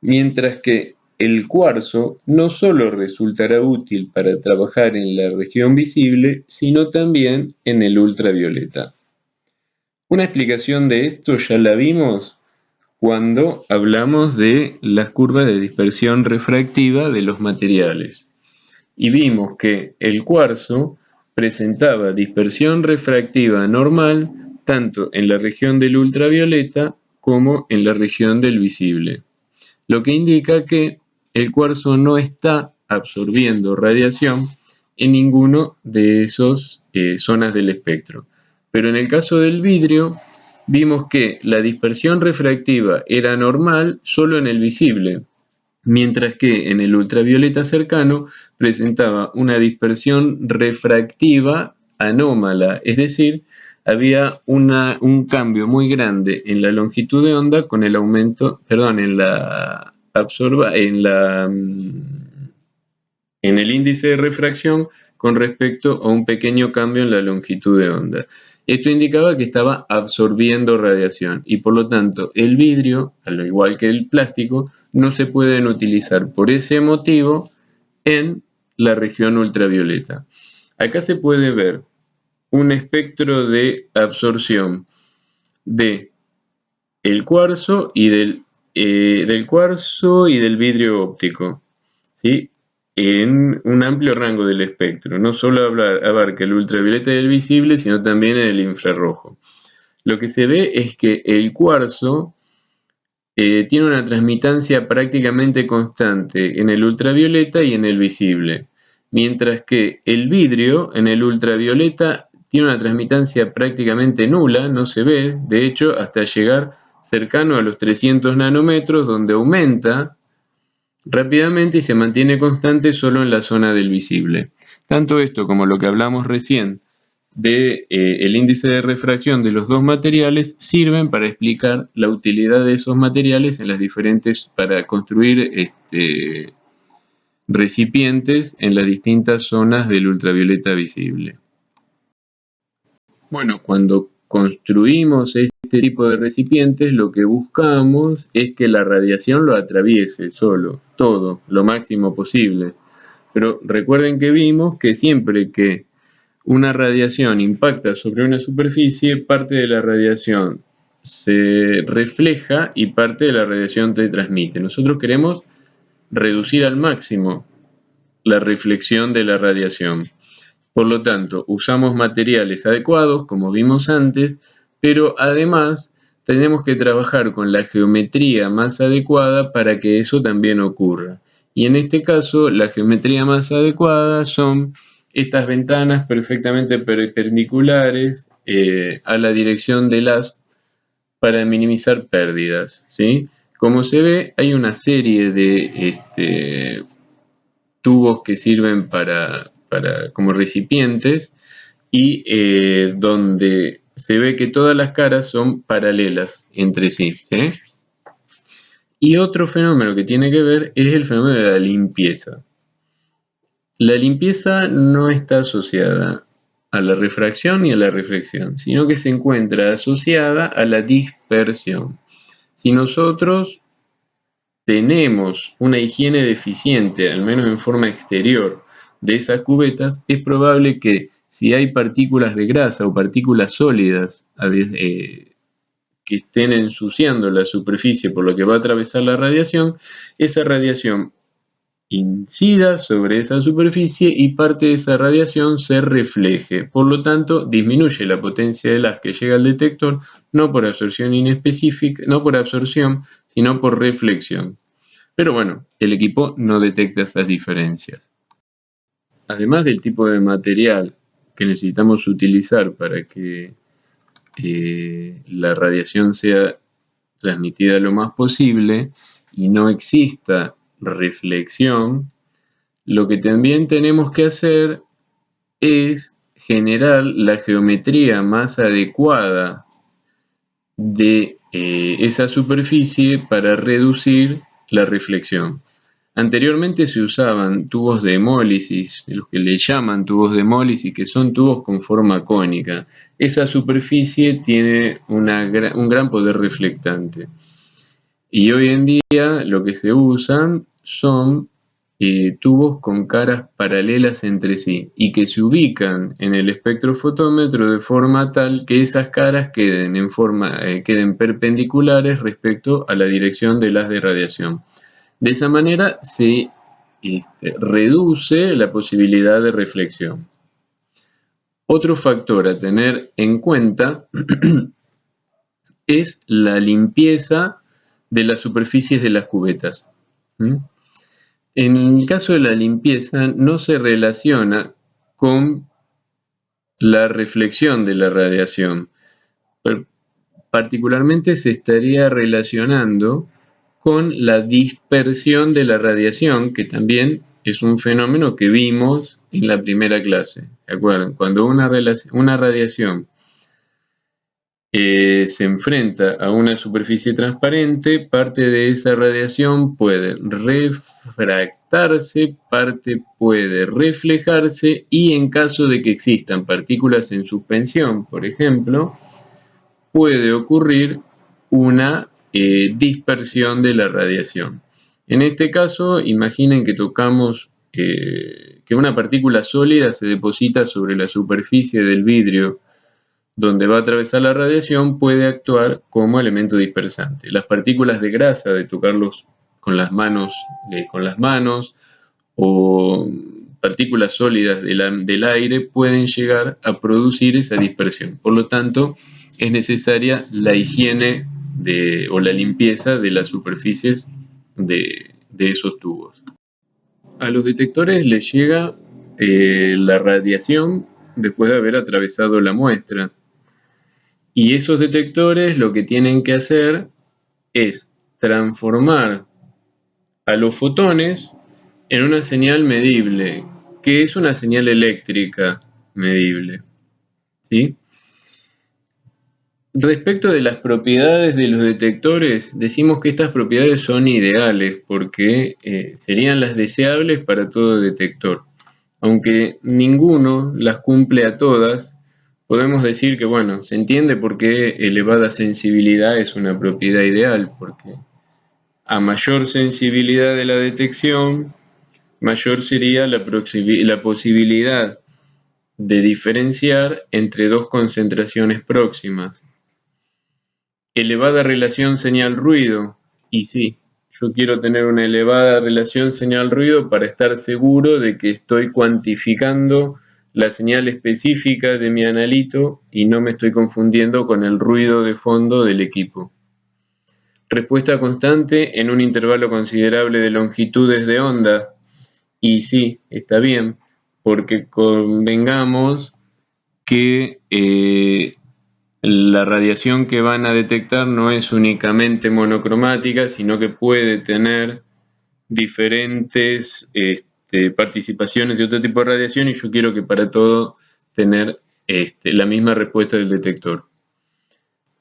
mientras que el cuarzo no solo resultará útil para trabajar en la región visible, sino también en el ultravioleta. Una explicación de esto ya la vimos cuando hablamos de las curvas de dispersión refractiva de los materiales. Y vimos que el cuarzo presentaba dispersión refractiva normal tanto en la región del ultravioleta como en la región del visible, lo que indica que el cuarzo no está absorbiendo radiación en ninguno de esas zonas del espectro. Pero en el caso del vidrio, vimos que la dispersión refractiva era normal solo en el visible, mientras que en el ultravioleta cercano presentaba una dispersión refractiva anómala, es decir, había un cambio muy grande en la longitud de onda con el aumento, en el índice de refracción con respecto a un pequeño cambio en la longitud de onda. Esto indicaba que estaba absorbiendo radiación y por lo tanto el vidrio, al igual que el plástico, no se pueden utilizar por ese motivo en la región ultravioleta. Acá se puede ver un espectro de absorción de el cuarzo y del cuarzo y del vidrio óptico, ¿sí? En un amplio rango del espectro. No solo abarca el ultravioleta y el visible, sino también el infrarrojo. Lo que se ve es que el cuarzo tiene una transmitancia prácticamente constante en el ultravioleta y en el visible, mientras que el vidrio en el ultravioleta tiene una transmitancia prácticamente nula, no se ve, de hecho, hasta llegar cercano a los 300 nanómetros, donde aumenta rápidamente y se mantiene constante solo en la zona del visible. Tanto esto como lo que hablamos recién de el índice de refracción de los dos materiales sirven para explicar la utilidad de esos materiales en las diferentes, para construir recipientes en las distintas zonas del ultravioleta visible. Bueno, cuando construimos este tipo de recipientes, lo que buscamos es que la radiación lo atraviese solo, todo, lo máximo posible. Pero recuerden que vimos que siempre que una radiación impacta sobre una superficie, parte de la radiación se refleja y parte de la radiación se transmite. Nosotros queremos reducir al máximo la reflexión de la radiación. Por lo tanto, usamos materiales adecuados, como vimos antes, pero además tenemos que trabajar con la geometría más adecuada para que eso también ocurra. Y en este caso, la geometría más adecuada son estas ventanas perfectamente perpendiculares a la dirección del haz para minimizar pérdidas, ¿sí? Como se ve, hay una serie de tubos que sirven como recipientes y donde se ve que todas las caras son paralelas entre sí, ¿sí? Y otro fenómeno que tiene que ver es el fenómeno de la limpieza. La limpieza no está asociada a la refracción ni a la reflexión, sino que se encuentra asociada a la dispersión. Si nosotros tenemos una higiene deficiente, al menos en forma exterior, de esas cubetas, es probable que si hay partículas de grasa o partículas sólidas que estén ensuciando la superficie por lo que va a atravesar la radiación, esa radiación incida sobre esa superficie y parte de esa radiación se refleje. Por lo tanto, disminuye la potencia del haz que llega al detector, no por absorción inespecífica, no por absorción, sino por reflexión. Pero bueno, el equipo no detecta estas diferencias. Además del tipo de material que necesitamos utilizar para que la radiación sea transmitida lo más posible y no exista reflexión, lo que también tenemos que hacer es generar la geometría más adecuada de esa superficie para reducir la reflexión. Anteriormente se usaban tubos de hemólisis, los que le llaman tubos de hemólisis, que son tubos con forma cónica. Esa superficie tiene un gran poder reflectante. Y hoy en día lo que se usan son tubos con caras paralelas entre sí y que se ubican en el espectrofotómetro de forma tal que esas caras queden perpendiculares respecto a la dirección del haz de radiación. De esa manera se reduce la posibilidad de reflexión. Otro factor a tener en cuenta es la limpieza de las superficies de las cubetas. En el caso de la limpieza no se relaciona con la reflexión de la radiación. Particularmente se estaría relacionando con la dispersión de la radiación, que también es un fenómeno que vimos en la primera clase. ¿De acuerdo? Cuando una radiación se enfrenta a una superficie transparente, parte de esa radiación puede refractarse, parte puede reflejarse y en caso de que existan partículas en suspensión, por ejemplo, puede ocurrir una dispersión de la radiación. En este caso, imaginen que tocamos que una partícula sólida se deposita sobre la superficie del vidrio donde va a atravesar la radiación, puede actuar como elemento dispersante. Las partículas de grasa, de tocarlos con las manos, o partículas sólidas del aire pueden llegar a producir esa dispersión. Por lo tanto, es necesaria la higiene o la limpieza de las superficies de esos tubos. A los detectores les llega la radiación después de haber atravesado la muestra. Y esos detectores lo que tienen que hacer es transformar a los fotones en una señal medible, que es una señal eléctrica medible, ¿sí? Respecto de las propiedades de los detectores, decimos que estas propiedades son ideales porque serían las deseables para todo detector. Aunque ninguno las cumple a todas, podemos decir que, bueno, se entiende por qué elevada sensibilidad es una propiedad ideal, porque a mayor sensibilidad de la detección, mayor sería la posibilidad de diferenciar entre dos concentraciones próximas. Elevada relación señal-ruido, y sí, yo quiero tener una elevada relación señal-ruido para estar seguro de que estoy cuantificando la señal específica de mi analito y no me estoy confundiendo con el ruido de fondo del equipo. Respuesta constante en un intervalo considerable de longitudes de onda. Y sí, está bien, porque convengamos que la radiación que van a detectar no es únicamente monocromática, sino que puede tener diferentes participaciones de otro tipo de radiación y yo quiero que para todo tener la misma respuesta del detector.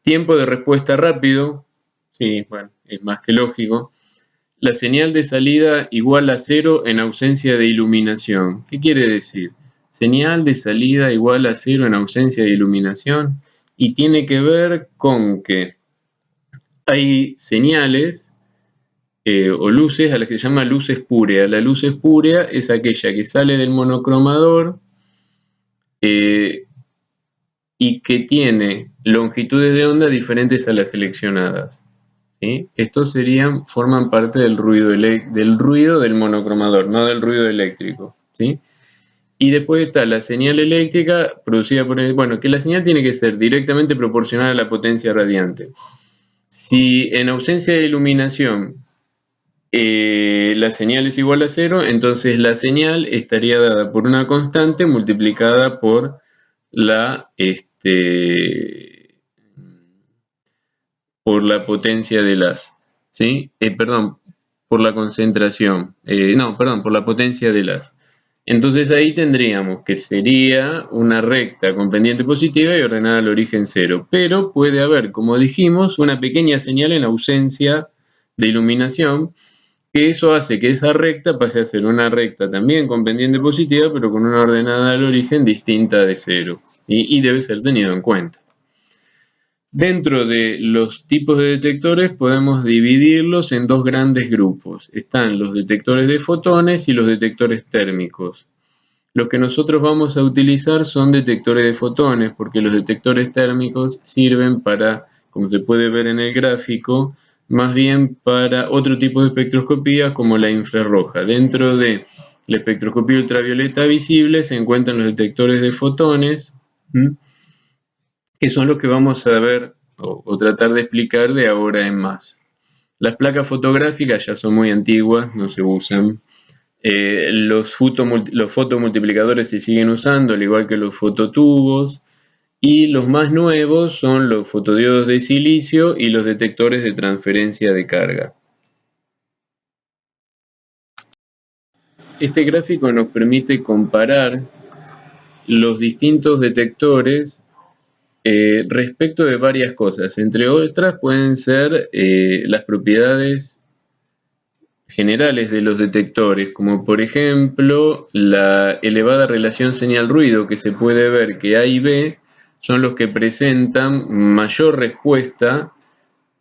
Tiempo de respuesta rápido, sí, bueno, es más que lógico. La señal de salida igual a 0 en ausencia de iluminación. ¿Qué quiere decir? Señal de salida igual a 0 en ausencia de iluminación y tiene que ver con que hay señales o luces a las que se llama luz espúrea. La luz espúrea es aquella que sale del monocromador y que tiene longitudes de onda diferentes a las seleccionadas. ¿Sí? Estos forman parte del ruido del monocromador, no del ruido eléctrico. ¿Sí? Y después está la señal eléctrica producida por que la señal tiene que ser directamente proporcional a la potencia radiante. Si en ausencia de iluminación la señal es igual a 0, entonces la señal estaría dada por una constante multiplicada por la potencia del haz, ¿sí? Perdón, por la concentración, por la potencia del haz. Entonces ahí tendríamos que sería una recta con pendiente positiva y ordenada al origen 0, pero puede haber, como dijimos, una pequeña señal en ausencia de iluminación, que eso hace que esa recta pase a ser una recta también con pendiente positiva, pero con una ordenada al origen distinta de 0, y debe ser tenido en cuenta. Dentro de los tipos de detectores podemos dividirlos en dos grandes grupos. Están los detectores de fotones y los detectores térmicos. Los que nosotros vamos a utilizar son detectores de fotones, porque los detectores térmicos sirven para, como se puede ver en el gráfico, más bien para otro tipo de espectroscopía como la infrarroja. Dentro de la espectroscopía ultravioleta visible se encuentran los detectores de fotones, que son los que vamos a ver o tratar de explicar de ahora en más. Las placas fotográficas ya son muy antiguas, no se usan. Los fotomultiplicadores se siguen usando, al igual que los fototubos. Y los más nuevos son los fotodiodos de silicio y los detectores de transferencia de carga. Este gráfico nos permite comparar los distintos detectores respecto de varias cosas. Entre otras pueden ser las propiedades generales de los detectores, como por ejemplo la elevada relación señal-ruido, que se puede ver que A y B son los que presentan mayor respuesta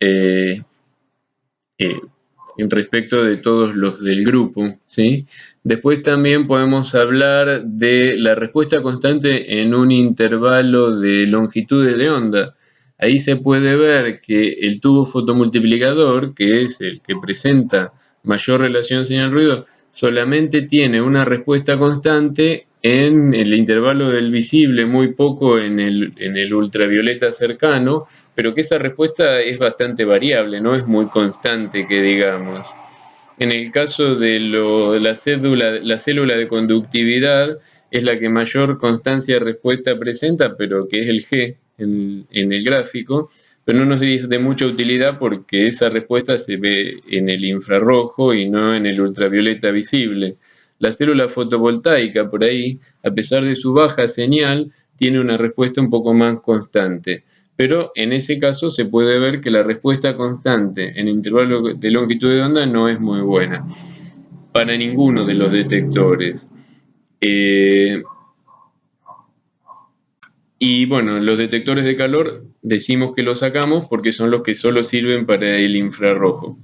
eh, en respecto de todos los del grupo, ¿sí? Después también podemos hablar de la respuesta constante en un intervalo de longitudes de onda. Ahí se puede ver que el tubo fotomultiplicador, que es el que presenta mayor relación señal-ruido, solamente tiene una respuesta constante en el intervalo del visible, muy poco en el ultravioleta cercano, pero que esa respuesta es bastante variable, no es muy constante que digamos. En el caso de la célula de conductividad es la que mayor constancia de respuesta presenta, pero que es el G en el gráfico, pero no nos es de mucha utilidad porque esa respuesta se ve en el infrarrojo y no en el ultravioleta visible. La célula fotovoltaica, por ahí, a pesar de su baja señal, tiene una respuesta un poco más constante. Pero en ese caso se puede ver que la respuesta constante en intervalo de longitud de onda no es muy buena para ninguno de los detectores. Y bueno, los detectores de calor decimos que los sacamos porque son los que solo sirven para el infrarrojo.